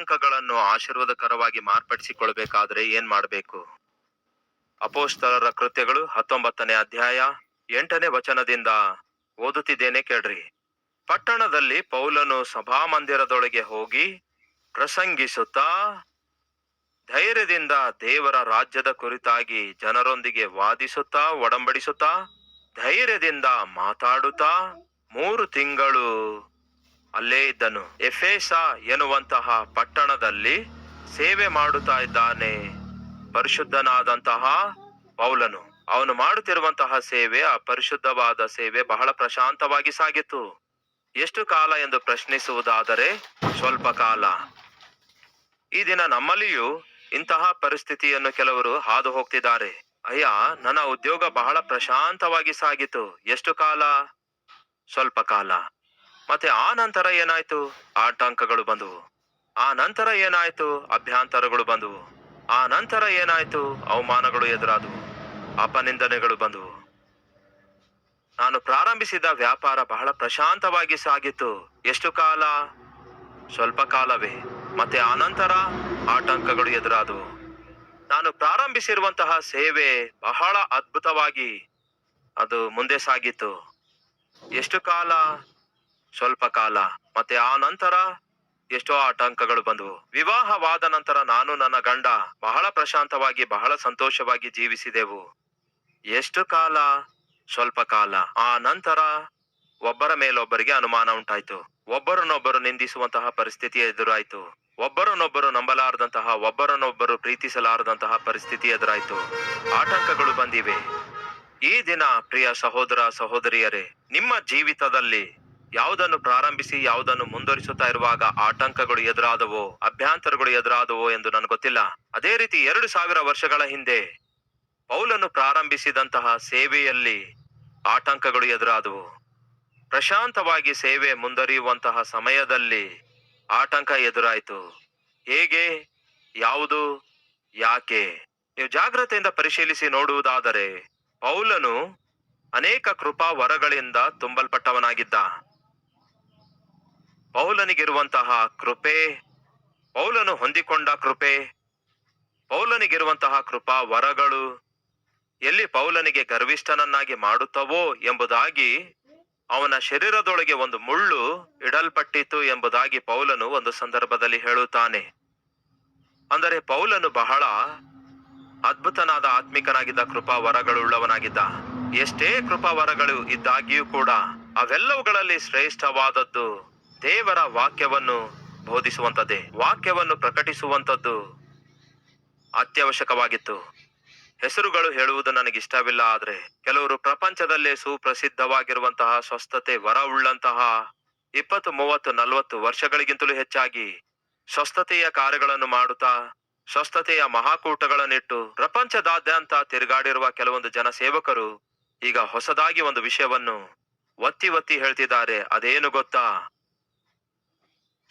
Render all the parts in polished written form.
ಆಟಂಕಗಳನ್ನು ಆಶೀರ್ವಾದಕರವಾಗಿ ಮಾರ್ಪಡಿಸಿಕೊಳ್ಬೇಕಾದ್ರೆ ಏನ್ ಮಾಡ್ಬೇಕು? ಅಪೊಸ್ತಲರ ಕೃತ್ಯಗಳು 19ನೇ ಅಧ್ಯಾಯ 8ನೇ ವಚನದಿಂದ ಓದುತ್ತಿದ್ದೇನೆ, ಕೇಳ್ರಿ. ಪಟ್ಟಣದಲ್ಲಿ ಪೌಲನು ಸಭಾಮಂದಿರದೊಳಗೆ ಹೋಗಿ ಪ್ರಸಂಗಿಸುತ್ತಾ ಧೈರ್ಯದಿಂದ ದೇವರ ರಾಜ್ಯದ ಕುರಿತಾಗಿ ಜನರೊಂದಿಗೆ ವಾದಿಸುತ್ತಾ ಒಡಂಬಡಿಸುತ್ತಾ ಧೈರ್ಯದಿಂದ ಮಾತಾಡುತ್ತಾ 3 ತಿಂಗಳು ಅಲ್ಲೇ ಇದ್ದನು. ಎಫೆಸ ಎನ್ನುವಂತಹ ಪಟ್ಟಣದಲ್ಲಿ ಸೇವೆ ಮಾಡುತ್ತಾ ಇದ್ದಾನೆ ಪರಿಶುದ್ಧನಾದಂತಹ ಪೌಲನು. ಅವನು ಮಾಡುತ್ತಿರುವಂತಹ ಸೇವೆ, ಆ ಪರಿಶುದ್ಧವಾದ ಸೇವೆ ಬಹಳ ಪ್ರಶಾಂತವಾಗಿ ಸಾಗಿತು. ಎಷ್ಟು ಕಾಲ ಎಂದು ಪ್ರಶ್ನಿಸುವುದಾದರೆ ಸ್ವಲ್ಪ ಕಾಲ. ಈ ದಿನ ನಮ್ಮಲ್ಲಿಯೂ ಇಂತಹ ಪರಿಸ್ಥಿತಿಯನ್ನು ಕೆಲವರು ಹಾದು ಹೋಗ್ತಿದ್ದಾರೆ. ಅಯ್ಯ, ನನ್ನ ಉದ್ಯೋಗ ಬಹಳ ಪ್ರಶಾಂತವಾಗಿ ಸಾಗಿತು. ಎಷ್ಟು ಕಾಲ? ಸ್ವಲ್ಪ ಕಾಲ. ಮತ್ತೆ ಆ ನಂತರ ಏನಾಯ್ತು? ಆಟಂಕಗಳು ಬಂದವು. ಆ ನಂತರ ಏನಾಯ್ತು? ಅಭ್ಯಂತರಗಳು ಬಂದವು. ಆ ನಂತರ ಏನಾಯ್ತು? ಅವಮಾನಗಳು ಎದುರಾದವು, ಅಪನಿಂದನೆಗಳು ಬಂದವು. ನಾನು ಪ್ರಾರಂಭಿಸಿದ ವ್ಯಾಪಾರ ಬಹಳ ಪ್ರಶಾಂತವಾಗಿ ಸಾಗಿತು. ಎಷ್ಟು ಕಾಲ? ಸ್ವಲ್ಪ ಕಾಲವೇ. ಮತ್ತೆ ಆ ನಂತರ ಆಟಂಕಗಳು ಎದುರಾದವು. ನಾನು ಪ್ರಾರಂಭಿಸಿರುವಂತಹ ಸೇವೆ ಬಹಳ ಅದ್ಭುತವಾಗಿ ಅದು ಮುಂದೆ ಸಾಗಿತು. ಎಷ್ಟು ಕಾಲ? ಸ್ವಲ್ಪ ಕಾಲ. ಮತ್ತೆ ಆ ನಂತರ ಎಷ್ಟೋ ಆಟಂಕಗಳು ಬಂದವು. ವಿವಾಹವಾದ ನಂತರ ನಾನು ನನ್ನ ಗಂಡ ಬಹಳ ಪ್ರಶಾಂತವಾಗಿ ಬಹಳ ಸಂತೋಷವಾಗಿ ಜೀವಿಸಿದೆವು. ಎಷ್ಟು ಕಾಲ? ಸ್ವಲ್ಪ ಕಾಲ. ಆ ನಂತರ ಒಬ್ಬರ ಮೇಲೊಬ್ಬರಿಗೆ ಅನುಮಾನ ಉಂಟಾಯ್ತು. ಒಬ್ಬರನ್ನೊಬ್ಬರು ನಿಂದಿಸುವಂತಹ ಪರಿಸ್ಥಿತಿ ಎದುರಾಯ್ತು. ಒಬ್ಬರನ್ನೊಬ್ಬರು ನಂಬಲಾರದಂತಹ, ಒಬ್ಬರನ್ನೊಬ್ಬರು ಪ್ರೀತಿಸಲಾರದಂತಹ ಪರಿಸ್ಥಿತಿ ಎದುರಾಯ್ತು. ಆಟಂಕಗಳು ಬಂದಿವೆ. ಈ ದಿನ ಪ್ರಿಯ ಸಹೋದರ ಸಹೋದರಿಯರೇ, ನಿಮ್ಮ ಜೀವಿತದಲ್ಲಿ ಯಾವುದನ್ನು ಪ್ರಾರಂಭಿಸಿ ಯಾವುದನ್ನು ಮುಂದುವರಿಸುತ್ತಾ ಇರುವಾಗ ಆಟಂಕಗಳು ಎದುರಾದವೋ, ಅಭ್ಯಂತರಗಳು ಎದುರಾದವೋ ಎಂದು ನನಗೆ ಗೊತ್ತಿಲ್ಲ. ಅದೇ ರೀತಿ 2000 ವರ್ಷಗಳ ಹಿಂದೆ ಪೌಲನು ಪ್ರಾರಂಭಿಸಿದಂತಹ ಸೇವೆಯಲ್ಲಿ ಆಟಂಕಗಳು ಎದುರಾದವು. ಪ್ರಶಾಂತವಾಗಿ ಸೇವೆ ಮುಂದುವರಿಯುವಂತಹ ಸಮಯದಲ್ಲಿ ಆಟಂಕ ಎದುರಾಯಿತು. ಹೇಗೆ? ಯಾವುದು? ಯಾಕೆ? ನೀವು ಜಾಗ್ರತೆಯಿಂದ ಪರಿಶೀಲಿಸಿ ನೋಡುವುದಾದರೆ ಪೌಲನು ಅನೇಕ ಕೃಪಾ ವರಗಳಿಂದ ತುಂಬಲ್ಪಟ್ಟವನಾಗಿದ್ದ. ಪೌಲನಿಗಿರುವಂತಹ ಕೃಪೆ, ಪೌಲನು ಹೊಂದಿಕೊಂಡ ಕೃಪೆ, ಪೌಲನಿಗಿರುವಂತಹ ಕೃಪಾ ವರಗಳು ಎಲ್ಲಿ ಪೌಲನಿಗೆ ಗರ್ವಿಷ್ಠನನ್ನಾಗಿ ಮಾಡುತ್ತವೋ ಎಂಬುದಾಗಿ, ಅವನ ಶರೀರದೊಳಗೆ ಒಂದು ಮುಳ್ಳು ಇಡಲ್ಪಟ್ಟಿತು ಎಂಬುದಾಗಿ ಪೌಲನು ಒಂದು ಸಂದರ್ಭದಲ್ಲಿ ಹೇಳುತ್ತಾನೆ. ಅಂದರೆ ಪೌಲನು ಬಹಳ ಅದ್ಭುತನಾದ ಆತ್ಮಿಕನಾಗಿದ್ದ, ಕೃಪಾ ವರಗಳುಳ್ಳವನಾಗಿದ್ದ. ಎಷ್ಟೇ ಕೃಪಾ ವರಗಳು ಇದ್ದಾಗಿಯೂ ಕೂಡ ಅವೆಲ್ಲವುಗಳಲ್ಲಿ ಶ್ರೇಷ್ಠವಾದದ್ದು ದೇವರ ವಾಕ್ಯವನ್ನು ಬೋಧಿಸುವಂಥದ್ದೇ. ವಾಕ್ಯವನ್ನು ಪ್ರಕಟಿಸುವಂಥದ್ದು ಅತ್ಯವಶ್ಯಕವಾಗಿತ್ತು. ಹೆಸರುಗಳು ಹೇಳುವುದು ನನಗಿಷ್ಟವಿಲ್ಲ, ಆದ್ರೆ ಕೆಲವರು ಪ್ರಪಂಚದಲ್ಲೇ ಸುಪ್ರಸಿದ್ಧವಾಗಿರುವಂತಹ ಸ್ವಸ್ಥತೆ ವರ ಉಳ್ಳಂತಹ 20, 30, 40 ವರ್ಷಗಳಿಗಿಂತಲೂ ಹೆಚ್ಚಾಗಿ ಸ್ವಸ್ಥತೆಯ ಕಾರ್ಯಗಳನ್ನು ಮಾಡುತ್ತಾ ಸ್ವಸ್ಥತೆಯ ಮಹಾಕೂಟಗಳನ್ನಿಟ್ಟು ಪ್ರಪಂಚದಾದ್ಯಂತ ತಿರುಗಾಡಿರುವ ಕೆಲವೊಂದು ಜನ ಸೇವಕರು ಈಗ ಹೊಸದಾಗಿ ಒಂದು ವಿಷಯವನ್ನು ಒತ್ತಿ ಒತ್ತಿ ಹೇಳ್ತಿದ್ದಾರೆ. ಅದೇನು ಗೊತ್ತಾ?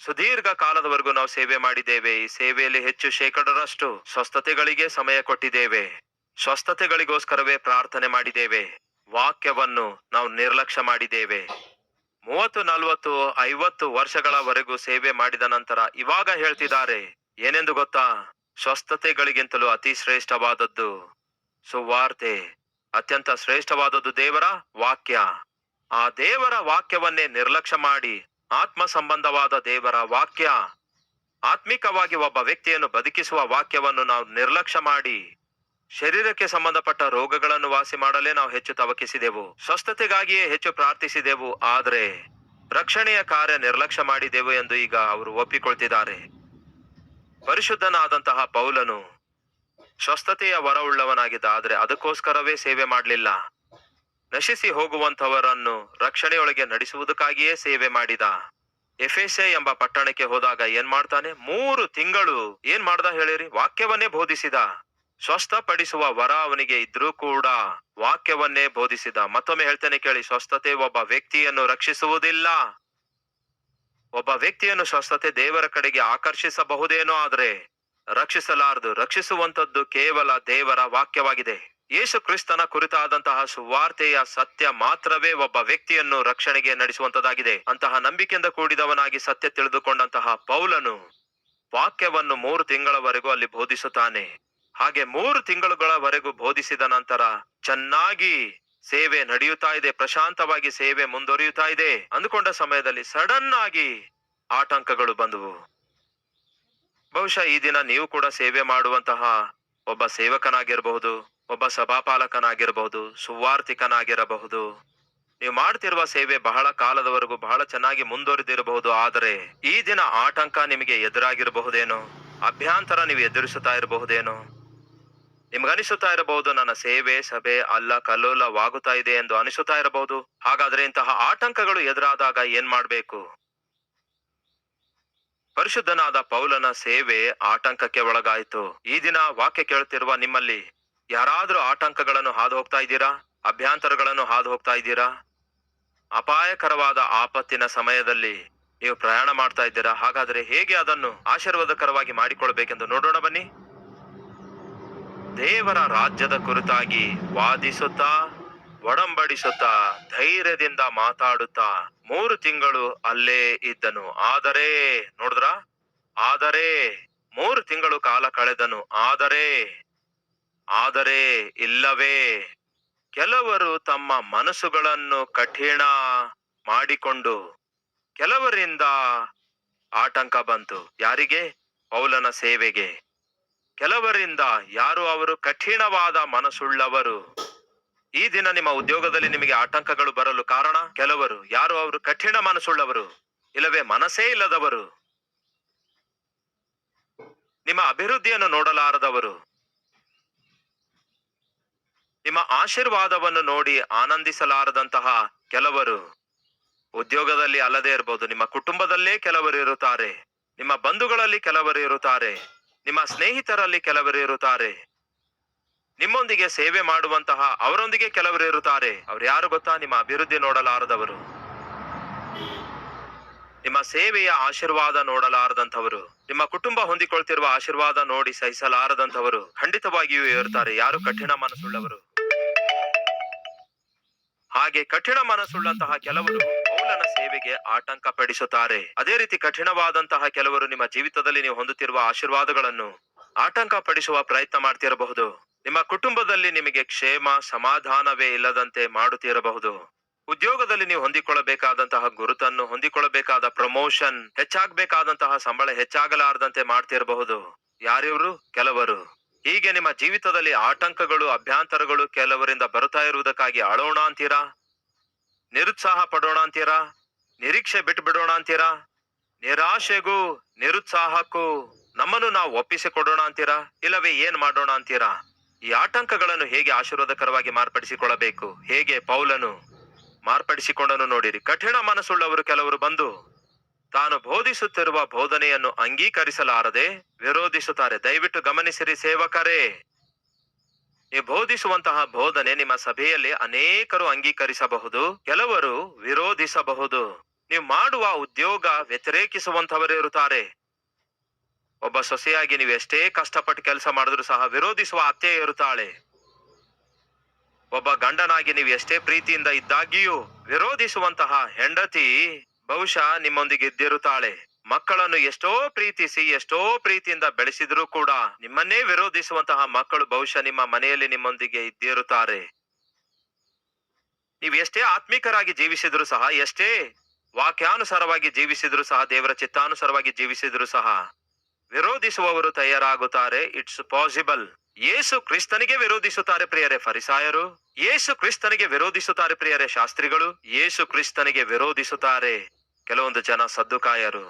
ಸುದೀರ್ಘ ಕಾಲದವರೆಗೂ ನಾವು ಸೇವೆ ಮಾಡಿದ್ದೇವೆ. ಈ ಸೇವೆಯಲ್ಲಿ ಹೆಚ್ಚು ಶೇಕಡರಷ್ಟು ಸ್ವಸ್ಥತೆಗಳಿಗೆ ಸಮಯ ಕೊಟ್ಟಿದ್ದೇವೆ. ಸ್ವಸ್ಥತೆಗಳಿಗೋಸ್ಕರವೇ ಪ್ರಾರ್ಥನೆ ಮಾಡಿದ್ದೇವೆ. ವಾಕ್ಯವನ್ನು ನಾವು ನಿರ್ಲಕ್ಷ್ಯ ಮಾಡಿದ್ದೇವೆ. 30, 40, 50 ವರ್ಷಗಳವರೆಗೂ ಸೇವೆ ಮಾಡಿದ ನಂತರ ಇವಾಗ ಹೇಳ್ತಿದ್ದಾರೆ ಏನೆಂದು ಗೊತ್ತಾ? ಸ್ವಸ್ಥತೆಗಳಿಗಿಂತಲೂ ಅತಿ ಶ್ರೇಷ್ಠವಾದದ್ದು ಸುವಾರ್ತೆ, ಅತ್ಯಂತ ಶ್ರೇಷ್ಠವಾದದ್ದು ದೇವರ ವಾಕ್ಯ. ಆ ದೇವರ ವಾಕ್ಯವನ್ನೇ ನಿರ್ಲಕ್ಷ್ಯ ಮಾಡಿ, ಆತ್ಮ ಸಂಬಂಧವಾದ ದೇವರ ವಾಕ್ಯ, ಆತ್ಮಿಕವಾಗಿ ಒಬ್ಬ ವ್ಯಕ್ತಿಯನ್ನು ಬದುಕಿಸುವ ವಾಕ್ಯವನ್ನು ನಾವು ನಿರ್ಲಕ್ಷ್ಯ ಮಾಡಿ ಶರೀರಕ್ಕೆ ಸಂಬಂಧಪಟ್ಟ ರೋಗಗಳನ್ನು ವಾಸಿ ಮಾಡಲೇ ನಾವು ಹೆಚ್ಚು ತವಕಿಸಿದೆವು. ಸ್ವಸ್ಥತೆಗಾಗಿಯೇ ಹೆಚ್ಚು ಪ್ರಾರ್ಥಿಸಿದೆವು. ಆದರೆ ರಕ್ಷಣೆಯ ಕಾರ್ಯ ನಿರ್ಲಕ್ಷ್ಯ ಮಾಡಿದೆವು ಎಂದು ಈಗ ಅವರು ಒಪ್ಪಿಕೊಳ್ತಿದ್ದಾರೆ. ಪರಿಶುದ್ಧನಾದಂತಹ ಪೌಲನು ಸ್ವಸ್ಥತೆಯ ವರ ಉಳ್ಳವನಾಗಿದ್ದ, ಆದರೆ ಅದಕ್ಕೋಸ್ಕರವೇ ಸೇವೆ ಮಾಡಲಿಲ್ಲ. ನಶಿಸಿ ಹೋಗುವಂತವರನ್ನು ರಕ್ಷಣೆಯೊಳಗೆ ನಡೆಸುವುದಕ್ಕಾಗಿಯೇ ಸೇವೆ ಮಾಡಿದ. ಎಫೆಸೆ ಎಂಬ ಪಟ್ಟಣಕ್ಕೆ ಹೋದಾಗ ಏನ್ ಮಾಡ್ತಾನೆ? 3 ತಿಂಗಳು ಏನ್ ಮಾಡ್ದ ಹೇಳಿರಿ? ವಾಕ್ಯವನ್ನೇ ಬೋಧಿಸಿದ. ಸ್ವಸ್ಥಪಡಿಸುವ ವರ ಅವನಿಗೆ ಇದ್ರೂ ಕೂಡ ವಾಕ್ಯವನ್ನೇ ಬೋಧಿಸಿದ. ಮತ್ತೊಮ್ಮೆ ಹೇಳ್ತೇನೆ ಕೇಳಿ, ಸ್ವಸ್ಥತೆ ಒಬ್ಬ ವ್ಯಕ್ತಿಯನ್ನು ರಕ್ಷಿಸುವುದಿಲ್ಲ. ಒಬ್ಬ ವ್ಯಕ್ತಿಯನ್ನು ಸ್ವಸ್ಥತೆ ದೇವರ ಕಡೆಗೆ ಆಕರ್ಷಿಸಬಹುದೇನೋ, ಆದ್ರೆ ರಕ್ಷಿಸಲಾರದು. ರಕ್ಷಿಸುವಂತದ್ದು ಕೇವಲ ದೇವರ ವಾಕ್ಯವಾಗಿದೆ. ಯೇಸು ಕ್ರಿಸ್ತನ ಕುರಿತಾದಂತಹ ಸುವಾರ್ತೆಯ ಸತ್ಯ ಮಾತ್ರವೇ ಒಬ್ಬ ವ್ಯಕ್ತಿಯನ್ನು ರಕ್ಷಣೆಗೆ ನಡೆಸುವಂತದ್ದಾಗಿದೆ. ಅಂತಹ ನಂಬಿಕೆಯಿಂದ ಕೂಡಿದವನಾಗಿ ಸತ್ಯ ತಿಳಿದುಕೊಂಡಂತಹ ಪೌಲನು ವಾಕ್ಯವನ್ನು 3 ತಿಂಗಳವರೆಗೂ ಅಲ್ಲಿ ಬೋಧಿಸುತ್ತಾನೆ. ಹಾಗೆ 3 ತಿಂಗಳುಗಳವರೆಗೂ ಬೋಧಿಸಿದ ನಂತರ ಚೆನ್ನಾಗಿ ಸೇವೆ ನಡೆಯುತ್ತಾ ಇದೆ, ಪ್ರಶಾಂತವಾಗಿ ಸೇವೆ ಮುಂದುವರಿಯುತ್ತಾ ಇದೆ ಅಂದುಕೊಂಡ ಸಮಯದಲ್ಲಿ ಸಡನ್ ಆಗಿ ಆಟಂಕಗಳು ಬಂದವು. ಬಹುಶಃ ಈ ದಿನ ನೀವು ಕೂಡ ಸೇವೆ ಮಾಡುವಂತಹ ಒಬ್ಬ ಸೇವಕನಾಗಿರಬಹುದು, ಒಬ್ಬ ಸಭಾಪಾಲಕನಾಗಿರಬಹುದು, ಸುವಾರ್ತಿಕನಾಗಿರಬಹುದು. ನೀವು ಮಾಡ್ತಿರುವ ಸೇವೆ ಬಹಳ ಕಾಲದವರೆಗೂ ಬಹಳ ಚೆನ್ನಾಗಿ ಮುಂದುವರಿದಿರಬಹುದು. ಆದರೆ ಈ ದಿನ ಆಟಂಕ ನಿಮಗೆ ಎದುರಾಗಿರಬಹುದೇನೋ, ಅಭ್ಯಂತರ ನೀವು ಎದುರಿಸುತ್ತಾ ಇರಬಹುದೇನೋ. ನಿಮ್ಗನಿಸುತ್ತಾ ಇರಬಹುದು, ನನ್ನ ಸೇವೆ ಸಭೆ ಅಲ್ಲ ಕಲ್ಲೋಲವಾಗುತ್ತಾ ಇದೆ ಎಂದು ಅನಿಸುತ್ತಾ ಇರಬಹುದು. ಹಾಗಾದ್ರೆ ಇಂತಹ ಆಟಂಕಗಳು ಎದುರಾದಾಗ ಏನ್ ಮಾಡ್ಬೇಕು? ಪರಿಶುದ್ಧನಾದ ಪೌಲನ ಸೇವೆ ಆಟಂಕಕ್ಕೆ ಒಳಗಾಯಿತು. ಈ ದಿನ ವಾಕ್ಯ ಕೇಳುತ್ತಿರುವ ನಿಮ್ಮಲ್ಲಿ ಯಾರಾದ್ರೂ ಆಟಂಕಗಳನ್ನು ಹಾದು ಹೋಗ್ತಾ ಇದ್ದೀರಾ? ಅಭ್ಯಂತರಗಳನ್ನು ಹಾದು ಹೋಗ್ತಾ ಇದ್ದೀರಾ? ಅಪಾಯಕರವಾದ ಆಪತ್ತಿನ ಸಮಯದಲ್ಲಿ ನೀವು ಪ್ರಯಾಣ ಮಾಡ್ತಾ ಇದ್ದೀರಾ? ಹಾಗಾದ್ರೆ ಹೇಗೆ ಅದನ್ನು ಆಶೀರ್ವಾದಕರವಾಗಿ ಮಾಡಿಕೊಳ್ಬೇಕೆಂದು ನೋಡೋಣ ಬನ್ನಿ. ದೇವರ ರಾಜ್ಯದ ಕುರಿತಾಗಿ ವಾದಿಸುತ್ತಾ, ಒಡಂಬಡಿಸುತ್ತಾ, ಧೈರ್ಯದಿಂದ ಮಾತಾಡುತ್ತಾ 3 ತಿಂಗಳು ಅಲ್ಲೇ ಇದ್ದನು. ಆದರೆ ನೋಡಿದ್ರ, ಆದರೆ 3 ತಿಂಗಳು ಕಾಲ ಕಳೆದನು. ಆದರೆ ಇಲ್ಲವೇ ಕೆಲವರು ತಮ್ಮ ಮನಸ್ಸುಗಳನ್ನು ಕಠಿಣ ಮಾಡಿಕೊಂಡು, ಕೆಲವರಿಂದ ಆಟಂಕ ಬಂತು. ಯಾರಿಗೆ? ಪೌಲನ ಸೇವೆಗೆ. ಕೆಲವರಿಂದ. ಯಾರು ಅವರು? ಕಠಿಣವಾದ ಮನಸ್ಸುಳ್ಳವರು. ಈ ದಿನ ನಿಮ್ಮ ಉದ್ಯೋಗದಲ್ಲಿ ನಿಮಗೆ ಆಟಂಕಗಳು ಬರಲು ಕಾರಣ ಕೆಲವರು. ಯಾರು ಅವರು? ಕಠಿಣ ಮನಸ್ಸುಳ್ಳವರು, ಇಲ್ಲವೇ ಮನಸ್ಸೇ ಇಲ್ಲದವರು, ನಿಮ್ಮ ಅಭಿವೃದ್ಧಿಯನ್ನು ನೋಡಲಾರದವರು, ನಿಮ್ಮ ಆಶೀರ್ವಾದವನ್ನು ನೋಡಿ ಆನಂದಿಸಲಾರದಂತಹ ಕೆಲವರು. ಉದ್ಯೋಗದಲ್ಲಿ ಅಲ್ಲದೆ ಇರಬಹುದು, ನಿಮ್ಮ ಕುಟುಂಬದಲ್ಲೇ ಕೆಲವರು ಇರುತ್ತಾರೆ, ನಿಮ್ಮ ಬಂಧುಗಳಲ್ಲಿ ಕೆಲವರು ಇರುತ್ತಾರೆ, ನಿಮ್ಮ ಸ್ನೇಹಿತರಲ್ಲಿ ಕೆಲವರು ಇರುತ್ತಾರೆ, ನಿಮ್ಮೊಂದಿಗೆ ಸೇವೆ ಮಾಡುವಂತಹ ಅವರೊಂದಿಗೆ ಕೆಲವರು ಇರುತ್ತಾರೆ. ಅವ್ರು ಯಾರು ಗೊತ್ತಾ? ನಿಮ್ಮ ಅಭಿವೃದ್ಧಿ ನೋಡಲಾರದವರು, ನಿಮ್ಮ ಸೇವೆಯ ಆಶೀರ್ವಾದ ನೋಡಲಾರದಂಥವರು, ನಿಮ್ಮ ಕುಟುಂಬ ಹೊಂದಿಕೊಳ್ತಿರುವ ಆಶೀರ್ವಾದ ನೋಡಿ ಸಹಿಸಲಾರದಂಥವರು ಖಂಡಿತವಾಗಿಯೂ ಇರುತ್ತಾರೆ. ಯಾರು? ಕಠಿಣ ಮನಸ್ಸುಳ್ಳವರು. ಹಾಗೆ ಕಠಿಣ ಮನಸ್ಸುಳ್ಳಂತಹ ಕೆಲವರು ಪೌಲನ ಸೇವೆಗೆ ಆಟಂಕ ಪಡಿಸುತ್ತಾರೆ. ಅದೇ ರೀತಿ ಕಠಿಣವಾದಂತಹ ಕೆಲವರು ನಿಮ್ಮ ಜೀವಿತದಲ್ಲಿ ನೀವು ಹೊಂದುತ್ತಿರುವ ಆಶೀರ್ವಾದಗಳನ್ನು ಆಟಂಕ ಪಡಿಸುವ ಪ್ರಯತ್ನ ಮಾಡ್ತಿರಬಹುದು. ನಿಮ್ಮ ಕುಟುಂಬದಲ್ಲಿ ನಿಮಗೆ ಕ್ಷೇಮ ಸಮಾಧಾನವೇ ಇಲ್ಲದಂತೆ ಮಾಡುತ್ತಿರಬಹುದು. ಉದ್ಯೋಗದಲ್ಲಿ ನೀವು ಹೊಂದಿಕೊಳ್ಳಬೇಕಾದಂತಹ ಗುರುತನ್ನು, ಹೊಂದಿಕೊಳ್ಳಬೇಕಾದ ಪ್ರಮೋಷನ್, ಹೆಚ್ಚಾಗಬೇಕಾದಂತಹ ಸಂಬಳ ಹೆಚ್ಚಾಗಲಾರದಂತೆ ಮಾಡ್ತಿರಬಹುದು. ಯಾರಿವರು? ಕೆಲವರು. ಹೀಗೆ ನಿಮ್ಮ ಜೀವಿತದಲ್ಲಿ ಆಟಂಕಗಳು, ಅಭ್ಯಂತರಗಳು ಕೆಲವರಿಂದ ಬರುತ್ತಾ ಇರುವುದಕ್ಕಾಗಿ ಅಳೋಣ ಅಂತೀರಾ? ನಿರುತ್ಸಾಹ ಪಡೋಣ ಅಂತೀರಾ? ನಿರೀಕ್ಷೆ ಬಿಟ್ಟು ಬಿಡೋಣ ಅಂತೀರಾ? ನಿರಾಶೆಗೂ ನಿರುತ್ಸಾಹಕ್ಕೂ ನಮ್ಮನ್ನು ನಾವು ಒಪ್ಪಿಸಿಕೊಡೋಣ ಅಂತೀರಾ? ಇಲ್ಲವೇ ಏನ್ ಮಾಡೋಣ ಅಂತೀರಾ? ಈ ಆಟಂಕಗಳನ್ನು ಹೇಗೆ ಆಶೀರ್ವಾದಕರವಾಗಿ ಮಾರ್ಪಡಿಸಿಕೊಳ್ಳಬೇಕು? ಹೇಗೆ ಪೌಲನು ಮಾರ್ಪಡಿಸಿಕೊಂಡನು ನೋಡಿರಿ. ಕಠಿಣ ಮನಸ್ಸುಳ್ಳವರು ಕೆಲವರು ಬಂದು ತಾನು ಬೋಧಿಸುತ್ತಿರುವ ಬೋಧನೆಯನ್ನು ಅಂಗೀಕರಿಸಲಾರದೆ ವಿರೋಧಿಸುತ್ತಾರೆ. ದಯವಿಟ್ಟು ಗಮನಿಸಿರಿ ಸೇವಕರೇ, ನೀವು ಬೋಧಿಸುವಂತಹ ಬೋಧನೆ ನಿಮ್ಮ ಸಭೆಯಲ್ಲಿ ಅನೇಕರು ಅಂಗೀಕರಿಸಬಹುದು, ಕೆಲವರು ವಿರೋಧಿಸಬಹುದು. ನೀವು ಮಾಡುವ ಉದ್ಯೋಗ ವ್ಯತಿರೇಕಿಸುವಂತವರು ಇರುತ್ತಾರೆ. ಒಬ್ಬ ಸೊಸೆಯಾಗಿ ನೀವು ಎಷ್ಟೇ ಕಷ್ಟಪಟ್ಟು ಕೆಲಸ ಮಾಡಿದ್ರು ಸಹ ವಿರೋಧಿಸುವ ಅತ್ತೆ ಇರುತ್ತಾಳೆ. ಒಬ್ಬ ಗಂಡನಾಗಿ ನೀವು ಎಷ್ಟೇ ಪ್ರೀತಿಯಿಂದ ಇದ್ದಾಗಿಯೂ ವಿರೋಧಿಸುವಂತಹ ಹೆಂಡತಿ ಬಹುಶಃ ನಿಮ್ಮೊಂದಿಗೆ ಇದ್ದಿರುತ್ತಾಳೆ. ಮಕ್ಕಳನ್ನು ಎಷ್ಟೋ ಪ್ರೀತಿಸಿ ಎಷ್ಟೋ ಪ್ರೀತಿಯಿಂದ ಬೆಳೆಸಿದ್ರು ಕೂಡ ನಿಮ್ಮನ್ನೇ ವಿರೋಧಿಸುವಂತಹ ಮಕ್ಕಳು ಬಹುಶಃ ನಿಮ್ಮ ಮನೆಯಲ್ಲಿ ನಿಮ್ಮೊಂದಿಗೆ ಇದ್ದಿರುತ್ತಾರೆ. ನೀವು ಎಷ್ಟೇ ಆತ್ಮಿಕರಾಗಿ ಜೀವಿಸಿದ್ರು ಸಹ, ಎಷ್ಟೇ ವಾಕ್ಯಾನುಸಾರವಾಗಿ ಜೀವಿಸಿದ್ರು ಸಹ, ದೇವರ ಚಿತ್ತಾನುಸಾರವಾಗಿ ಜೀವಿಸಿದ್ರು ಸಹ ವಿರೋಧಿಸುವವರು ತಯಾರಾಗುತ್ತಾರೆ. It's possible. ಯೇಸು ಕ್ರಿಸ್ತನಿಗೆ ವಿರೋಧಿಸುತ್ತಾರೆ ಪ್ರಿಯರೇ ಫರಿಸಾಯರು. ಯೇಸು ಕ್ರಿಸ್ತನಿಗೆ ವಿರೋಧಿಸುತ್ತಾರೆ ಪ್ರಿಯರೇ ಶಾಸ್ತ್ರಿಗಳು. ಯೇಸು ಕ್ರಿಸ್ತನಿಗೆ ವಿರೋಧಿಸುತ್ತಾರೆ ಕೆಲವೊಂದು ಜನ ಸದ್ದುಕಾಯರು.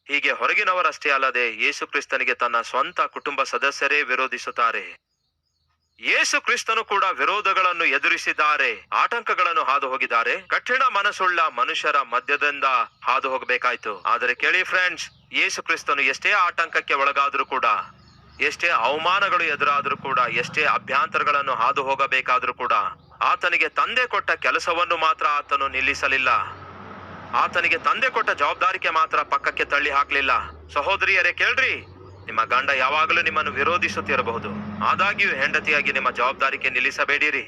ಹೀಗೆ ಹೊರಗಿನವರಷ್ಟೇ ಅಲ್ಲದೆ ಯೇಸು ಕ್ರಿಸ್ತನಿಗೆ ತನ್ನ ಸ್ವಂತ ಕುಟುಂಬ ಸದಸ್ಯರೇ ವಿರೋಧಿಸುತ್ತಾರೆ. ಯೇಸು ಕ್ರಿಸ್ತನು ಕೂಡ ವಿರೋಧಗಳನ್ನು ಎದುರಿಸಿದ್ದಾರೆ, ಆಟಂಕಗಳನ್ನು ಹಾದು ಹೋಗಿದ್ದಾರೆ. ಕಠಿಣ ಮನಸ್ಸುಳ್ಳ ಮನುಷ್ಯರ ಮಧ್ಯದಿಂದ ಹಾದು ಹೋಗಬೇಕಾಯ್ತು. ಆದರೆ ಕೇಳಿ ಫ್ರೆಂಡ್ಸ್, ಯೇಸು ಕ್ರಿಸ್ತನು ಎಷ್ಟೇ ಆಟಂಕಕ್ಕೆ ಒಳಗಾದ್ರೂ ಕೂಡ, ಎಷ್ಟೇ ಅವಮಾನಗಳು ಎದುರಾದ್ರೂ ಕೂಡ, ಎಷ್ಟೇ ಅಭ್ಯಂತರಗಳನ್ನು ಹಾದು ಹೋಗಬೇಕಾದ್ರೂ ಕೂಡ ಆತನಿಗೆ ತಂದೆ ಕೊಟ್ಟ ಕೆಲಸವನ್ನು ಮಾತ್ರ ಆತನು ನಿಲ್ಲಿಸಲಿಲ್ಲ. ಆತನಿಗೆ ತಂದೆ ಕೊಟ್ಟ ಜವಾಬ್ದಾರಿಕೆ ಮಾತ್ರ ಪಕ್ಕಕ್ಕೆ ತಳ್ಳಿ ಹಾಕ್ಲಿಲ್ಲ. ಸಹೋದರಿಯರೇ ಕೇಳ್ರಿ, ನಿಮ್ಮ ಗಂಡ ಯಾವಾಗಲೂ ನಿಮ್ಮನ್ನು ವಿರೋಧಿಸುತ್ತಿರಬಹುದು, ಆದಾಗ್ಯೂ ಹೆಂಡತಿಯಾಗಿ ನಿಮ್ಮ ಜವಾಬ್ದಾರಿಕೆ ನಿಲ್ಲಿಸಬೇಡಿರಿ.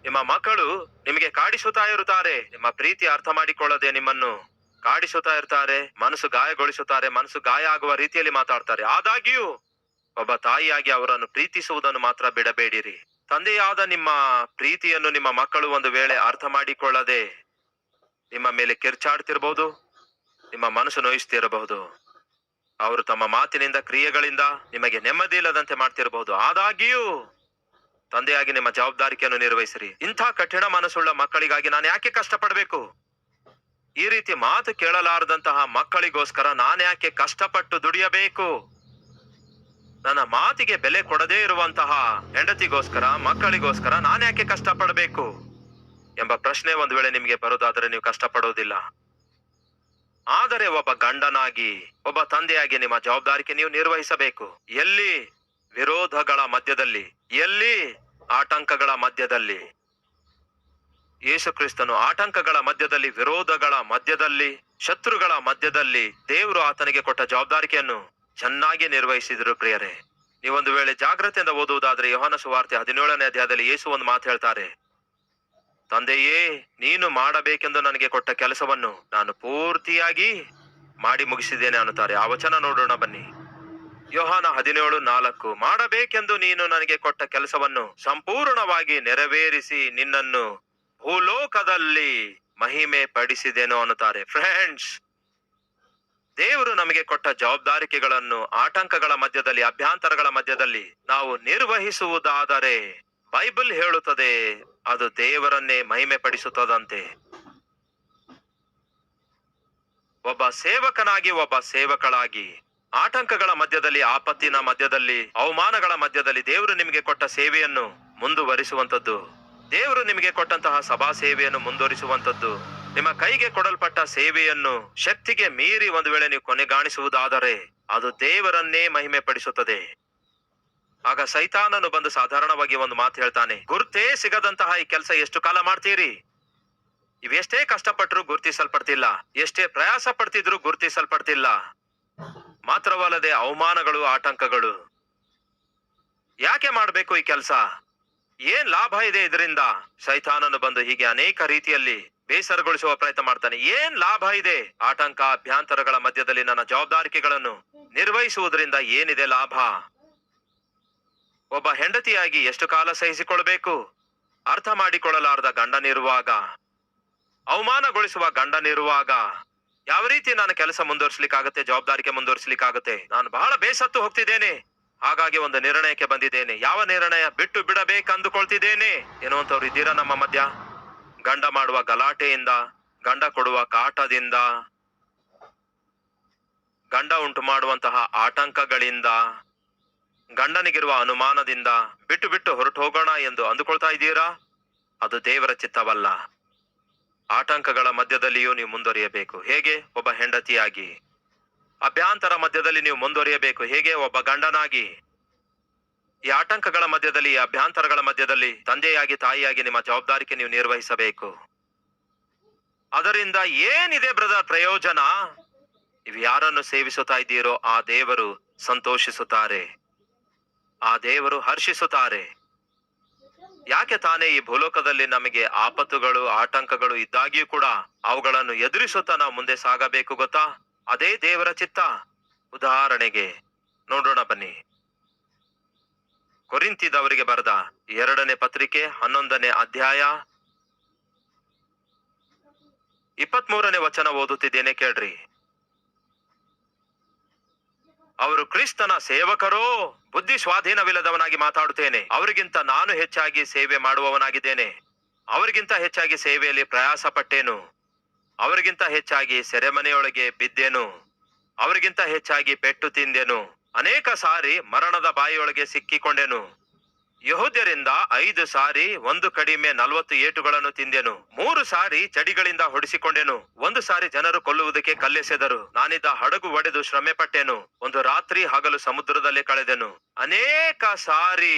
ನಿಮ್ಮ ಮಕ್ಕಳು ನಿಮಗೆ ಕಾಡಿಸುತ್ತಾ ಇರುತ್ತಾರೆ, ನಿಮ್ಮ ಪ್ರೀತಿ ಅರ್ಥ ಮಾಡಿಕೊಳ್ಳದೆ ನಿಮ್ಮನ್ನು ಕಾಡಿಸುತ್ತಾ ಇರ್ತಾರೆ, ಮನಸ್ಸು ಗಾಯಗೊಳಿಸುತ್ತಾರೆ, ಮನಸ್ಸು ಗಾಯ ಆಗುವ ರೀತಿಯಲ್ಲಿ ಮಾತಾಡ್ತಾರೆ. ಆದಾಗ್ಯೂ ಒಬ್ಬ ತಾಯಿಯಾಗಿ ಅವರನ್ನು ಪ್ರೀತಿಸುವುದನ್ನು ಮಾತ್ರ ಬಿಡಬೇಡಿರಿ. ತಂದೆಯಾದ ನಿಮ್ಮ ಪ್ರೀತಿಯನ್ನು ನಿಮ್ಮ ಮಕ್ಕಳು ಒಂದು ವೇಳೆ ಅರ್ಥ ಮಾಡಿಕೊಳ್ಳದೆ ನಿಮ್ಮ ಮೇಲೆ ಕಿರ್ಚಾಡ್ತಿರಬಹುದು, ನಿಮ್ಮ ಮನಸ್ಸು ನೋಯಿಸ್ತಿರಬಹುದು. ಅವರು ತಮ್ಮ ಮಾತಿನಿಂದ, ಕ್ರಿಯೆಗಳಿಂದ ನಿಮಗೆ ನೆಮ್ಮದಿ ಇಲ್ಲದಂತೆ ಮಾಡ್ತಿರಬಹುದು. ಆದಾಗ್ಯೂ ತಂದೆಯಾಗಿ ನಿಮ್ಮ ಜವಾಬ್ದಾರಿಕೆಯನ್ನು ನಿರ್ವಹಿಸಿರಿ. ಇಂಥ ಕಠಿಣ ಮನಸ್ಸುಳ್ಳ ಮಕ್ಕಳಿಗಾಗಿ ನಾನು ಯಾಕೆ ಕಷ್ಟಪಡಬೇಕು? ಈ ರೀತಿ ಮಾತು ಕೇಳಲಾರದಂತಹ ಮಕ್ಕಳಿಗೋಸ್ಕರ ನಾನು ಯಾಕೆ ಕಷ್ಟಪಟ್ಟು ದುಡಿಯಬೇಕು? ನನ್ನ ಮಾತಿಗೆ ಬೆಲೆ ಕೊಡದೇ ಇರುವಂತಹ ಹೆಂಡತಿಗೋಸ್ಕರ, ಮಕ್ಕಳಿಗೋಸ್ಕರ ನಾನು ಯಾಕೆ ಕಷ್ಟಪಡಬೇಕು ಎಂಬ ಪ್ರಶ್ನೆ ಒಂದು ವೇಳೆ ನಿಮಗೆ ಬರೋದಾದರೆ ನೀವು ಕಷ್ಟಪಡೋದಿಲ್ಲ. ಆದರೆ ಒಬ್ಬ ಗಂಡನಾಗಿ, ಒಬ್ಬ ತಂದೆಯಾಗಿ ನಿಮ್ಮ ಜವಾಬ್ದಾರಿಕೆ ನೀವು ನಿರ್ವಹಿಸಬೇಕು. ಎಲ್ಲಿ ವಿರೋಧಗಳ ಮಧ್ಯದಲ್ಲಿ, ಎಲ್ಲಿ ಆಟಂಕಗಳ ಮಧ್ಯದಲ್ಲಿ, ಯೇಸು ಕ್ರಿಸ್ತನು ಆಟಂಕಗಳ ಮಧ್ಯದಲ್ಲಿ, ವಿರೋಧಗಳ ಮಧ್ಯದಲ್ಲಿ, ಶತ್ರುಗಳ ಮಧ್ಯದಲ್ಲಿ ದೇವರು ಆತನಿಗೆ ಕೊಟ್ಟ ಜವಾಬ್ದಾರಿಕೆಯನ್ನು ಚೆನ್ನಾಗಿ ನಿರ್ವಹಿಸಿದ್ರು. ಪ್ರಿಯರೇ, ನೀವೊಂದು ವೇಳೆ ಜಾಗ್ರತೆಯಿಂದ ಓದುವುದಾದ್ರೆ ಯೋಹಾನ ಸುವಾರ್ತೆ 17ನೇ ಅಧ್ಯಾಯದಲ್ಲಿ ಯೇಸು ಒಂದು ಮಾತು ಹೇಳ್ತಾರೆ. ತಂದೆಯೇ, ನೀನು ಮಾಡಬೇಕೆಂದು ನನಗೆ ಕೊಟ್ಟ ಕೆಲಸವನ್ನು ನಾನು ಪೂರ್ತಿಯಾಗಿ ಮಾಡಿ ಮುಗಿಸಿದ್ದೇನೆ ಅನ್ನುತ್ತಾರೆ. ಆ ವಚನ ನೋಡೋಣ ಬನ್ನಿ. ಯೋಹಾನ 17:4. ಮಾಡಬೇಕೆಂದು ನೀನು ನನಗೆ ಕೊಟ್ಟ ಕೆಲಸವನ್ನು ಸಂಪೂರ್ಣವಾಗಿ ನೆರವೇರಿಸಿ ನಿನ್ನನ್ನು ಭೂಲೋಕದಲ್ಲಿ ಮಹಿಮೆ ಪಡಿಸಿದೇನೋ ಅನ್ನುತ್ತಾರೆ. ಫ್ರೆಂಡ್ಸ್, ದೇವರು ನಮಗೆ ಕೊಟ್ಟ ಜವಾಬ್ದಾರಿಕೆಗಳನ್ನು ಆಟಂಕಗಳ ಮಧ್ಯದಲ್ಲಿ, ಅಭ್ಯಂತರಗಳ ಮಧ್ಯದಲ್ಲಿ ನಾವು ನಿರ್ವಹಿಸುವುದಾದರೆ ಬೈಬಲ್ ಹೇಳುತ್ತದೆ ಅದು ದೇವರನ್ನೇ ಮಹಿಮೆ ಪಡಿಸುತ್ತದಂತೆ. ಒಬ್ಬ ಸೇವಕನಾಗಿ, ಒಬ್ಬ ಸೇವಕಳಾಗಿ ಆಟಂಕಗಳ ಮಧ್ಯದಲ್ಲಿ, ಆಪತ್ತಿನ ಮಧ್ಯದಲ್ಲಿ, ಅವಮಾನಗಳ ಮಧ್ಯದಲ್ಲಿ ದೇವರು ನಿಮಗೆ ಕೊಟ್ಟ ಸೇವೆಯನ್ನು ಮುಂದುವರಿಸುವಂತದ್ದು, ದೇವರು ನಿಮಗೆ ಕೊಟ್ಟಂತಹ ಸಭಾ ಸೇವೆಯನ್ನು ಮುಂದುವರಿಸುವಂತದ್ದು, ನಿಮ್ಮ ಕೈಗೆ ಕೊಡಲ್ಪಟ್ಟ ಸೇವೆಯನ್ನು ಶಕ್ತಿಗೆ ಮೀರಿ ಒಂದು ವೇಳೆ ನೀವು ಕೊನೆಗಾಣಿಸುವುದಾದರೆ ಅದು ದೇವರನ್ನೇ ಮಹಿಮೆ ಪಡಿಸುತ್ತದೆ. ಆಗ ಸೈತಾನನು ಬಂದು ಸಾಧಾರಣವಾಗಿ ಒಂದು ಮಾತು ಹೇಳ್ತಾನೆ, ಗುರ್ತೇ ಸಿಗದಂತಹ ಈ ಕೆಲಸ ಎಷ್ಟು ಕಾಲ ಮಾಡ್ತೀರಿ? ಇವೆಷ್ಟೇ ಕಷ್ಟಪಟ್ಟರು ಗುರ್ತಿಸಲ್ಪಡ್ತಿಲ್ಲ, ಎಷ್ಟೇ ಪ್ರಯಾಸ ಪಡ್ತಿದ್ರು ಗುರ್ತಿಸಲ್ಪಡ್ತಿಲ್ಲ. ಮಾತ್ರವಲ್ಲದೆ ಅವಮಾನಗಳು, ಆಟಂಕಗಳು. ಯಾಕೆ ಮಾಡ್ಬೇಕು ಈ ಕೆಲಸ? ಏನ್ ಲಾಭ ಇದೆ ಇದರಿಂದ? ಸೈತಾನನು ಬಂದು ಹೀಗೆ ಅನೇಕ ರೀತಿಯಲ್ಲಿ ಬೇಸರಗೊಳಿಸುವ ಪ್ರಯತ್ನ ಮಾಡ್ತಾನೆ. ಏನ್ ಲಾಭ ಇದೆ? ಆಟಂಕ, ಅಭ್ಯಂತರಗಳ ಮಧ್ಯದಲ್ಲಿ ನನ್ನ ಜವಾಬ್ದಾರಿಕೆಗಳನ್ನು ನಿರ್ವಹಿಸುವುದರಿಂದ ಏನಿದೆ ಲಾಭ? ಒಬ್ಬ ಹೆಂಡತಿಯಾಗಿ ಎಷ್ಟು ಕಾಲ ಸಹಿಸಿಕೊಳ್ಬೇಕು? ಅರ್ಥ ಮಾಡಿಕೊಳ್ಳಲಾರದ ಗಂಡನಿರುವಾಗ, ಅವಮಾನಗೊಳಿಸುವ ಗಂಡನಿರುವಾಗ ಯಾವ ರೀತಿ ನಾನು ಕೆಲಸ ಮುಂದುವರಿಸಲಿಕ್ಕಾಗತ್ತೆ, ಜವಾಬ್ದಾರಿಕೆ ಮುಂದುವರಿಸಲಿಕ್ಕಾಗತ್ತೆ? ನಾನು ಬಹಳ ಬೇಸತ್ತು ಹೋಗ್ತಿದ್ದೇನೆ, ಹಾಗಾಗಿ ಒಂದು ನಿರ್ಣಯಕ್ಕೆ ಬಂದಿದ್ದೇನೆ. ಯಾವ ನಿರ್ಣಯ? ಬಿಟ್ಟು ಬಿಡಬೇಕಂದುಕೊಳ್ತಿದ್ದೇನೆ ಎನ್ನುವಂಥವ್ರು ಇದ್ದೀರಾ ನಮ್ಮ ಮಧ್ಯ? ಗಂಡ ಮಾಡುವ ಗಲಾಟೆಯಿಂದ, ಗಂಡ ಕೊಡುವ ಕಾಟದಿಂದ, ಗಂಡ ಉಂಟು ಮಾಡುವಂತಹ ಆಟಂಕಗಳಿಂದ, ಗಂಡನಿಗಿರುವ ಅನುಮಾನದಿಂದ ಬಿಟ್ಟು ಬಿಟ್ಟು ಹೊರಟು ಹೋಗೋಣ ಎಂದು ಅಂದುಕೊಳ್ತಾ ಇದ್ದೀರಾ? ಅದು ದೇವರ ಚಿತ್ತವಲ್ಲ. ಆಟಂಕಗಳ ಮಧ್ಯದಲ್ಲಿಯೂ ನೀವು ಮುಂದುವರಿಯಬೇಕು. ಹೇಗೆ? ಒಬ್ಬ ಹೆಂಡತಿಯಾಗಿ. ಅಭ್ಯಂತರ ಮಧ್ಯದಲ್ಲಿ ನೀವು ಮುಂದುವರಿಯಬೇಕು. ಹೇಗೆ? ಒಬ್ಬ ಗಂಡನಾಗಿ. ಈ ಆಟಂಕಗಳ ಮಧ್ಯದಲ್ಲಿ, ಈ ಅಭ್ಯಂತರಗಳ ಮಧ್ಯದಲ್ಲಿ ತಂದೆಯಾಗಿ, ತಾಯಿಯಾಗಿ ನಿಮ್ಮ ಜವಾಬ್ದಾರಿಕೆ ನೀವು ನಿರ್ವಹಿಸಬೇಕು. ಅದರಿಂದ ಏನಿದೆ ಬ್ರದರ್ ಪ್ರಯೋಜನ? ನೀವು ಯಾರನ್ನು ಸೇವಿಸುತ್ತಾ ಇದ್ದೀರೋ ಆ ದೇವರು ಸಂತೋಷಿಸುತ್ತಾರೆ, ಆ ದೇವರು ಹರ್ಷಿಸುತ್ತಾರೆ. ಯಾಕೆ ತಾನೇ ಈ ಭೂಲೋಕದಲ್ಲಿ ನಮಗೆ ಆಪತ್ತುಗಳು, ಆಟಂಕಗಳು ಇದ್ದಾಗಿಯೂ ಕೂಡ ಅವುಗಳನ್ನು ಎದುರಿಸುತ್ತಾ ನಾವು ಮುಂದೆ ಸಾಗಬೇಕು ಗೊತ್ತಾ? ಅದೇ ದೇವರ ಚಿತ್ತ. ಉದಾಹರಣೆಗೆ ನೋಡೋಣ ಬನ್ನಿ. ಕೊರಿಂಥದವರಿಗೆ ಬರೆದ 2ನೇ ಪತ್ರಿಕೆ 11ನೇ ಅಧ್ಯಾಯ 23ನೇ ವಚನ ಓದುತ್ತಿದ್ದೇನೆ, ಕೇಳ್ರಿ. ಅವರು ಕ್ರಿಸ್ತನ ಸೇವಕರೋ? ಬುದ್ಧಿ ಸ್ವಾಧೀನವಿಲ್ಲದವನಾಗಿ ಮಾತಾಡುತ್ತೇನೆ. ಅವರಿಗಿಂತ ನಾನು ಹೆಚ್ಚಾಗಿ ಸೇವೆ ಮಾಡುವವನಾಗಿದ್ದೇನೆ. ಅವರಿಗಿಂತ ಹೆಚ್ಚಾಗಿ ಸೇವೆಯಲ್ಲಿ ಪ್ರಯಾಸ ಪಟ್ಟೇನು. ಅವರಿಗಿಂತ ಹೆಚ್ಚಾಗಿ ಸೆರೆಮನೆಯೊಳಗೆ ಬಿದ್ದೆನು. ಅವರಿಗಿಂತ ಹೆಚ್ಚಾಗಿ ಪೆಟ್ಟು ತಿಂದೆನು. ಅನೇಕ ಸಾರಿ ಮರಣದ ಬಾಯಿಯೊಳಗೆ ಸಿಕ್ಕಿಕೊಂಡೆನು. ಯಹೂದ್ಯರಿಂದ 5 ಸಾರಿ 1 ಕಡಿಮೆ 40 ಏಟುಗಳನ್ನು ತಿಂದೆನು. 3 ಸಾರಿ ಚಡಿಗಳಿಂದ ಹೊಡಿಸಿಕೊಂಡೆನು. 1 ಸಾರಿ ಜನರು ಕೊಲ್ಲುವುದಕ್ಕೆ ಕಲ್ಲೆಸೆದರು. ನಾನಿದ್ದ ಹಡಗು ಒಡೆದು ಶ್ರಮೆ ಪಟ್ಟೆನು. 1 ರಾತ್ರಿ ಹಗಲು ಸಮುದ್ರದಲ್ಲೇ ಕಳೆದೆನು. ಅನೇಕ ಸಾರಿ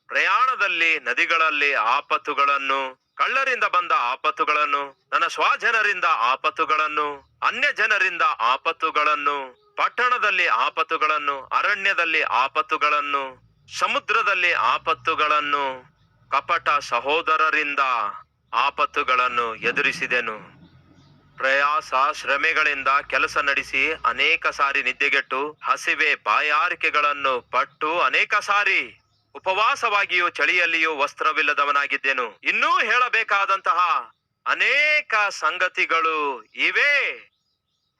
ಪ್ರಯಾಣದಲ್ಲಿ ನದಿಗಳಲ್ಲಿ ಆಪತ್ತುಗಳನ್ನು, ಕಳ್ಳರಿಂದ ಬಂದ ಆಪತ್ತುಗಳನ್ನು, ನನ್ನ ಸ್ವಜನರಿಂದ ಆಪತ್ತುಗಳನ್ನು, ಅನ್ಯ ಜನರಿಂದ ಆಪತ್ತುಗಳನ್ನು, ಪಟ್ಟಣದಲ್ಲಿ ಆಪತ್ತುಗಳನ್ನು, ಅರಣ್ಯದಲ್ಲಿ ಆಪತ್ತುಗಳನ್ನು, ಸಮುದ್ರದಲ್ಲಿ ಆಪತ್ತುಗಳನ್ನು, ಕಪಟ ಸಹೋದರರಿಂದ ಆಪತ್ತುಗಳನ್ನು ಎದುರಿಸಿದೆನು. ಪ್ರಯಾಸ ಶ್ರಮೆಗಳಿಂದ ಕೆಲಸ ನಡೆಸಿ ಅನೇಕ ಸಾರಿ ನಿದ್ದೆಗೆಟ್ಟು ಹಸಿವೆ ಬಾಯಾರಿಕೆಗಳನ್ನು ಪಟ್ಟು ಅನೇಕ ಸಾರಿ ಉಪವಾಸವಾಗಿಯೂ ಚಳಿಯಲ್ಲಿಯೂ ವಸ್ತ್ರವಿಲ್ಲದವನಾಗಿದ್ದೆನು. ಇನ್ನೂ ಹೇಳಬೇಕಾದಂತಹ ಅನೇಕ ಸಂಗತಿಗಳು ಇವೆ.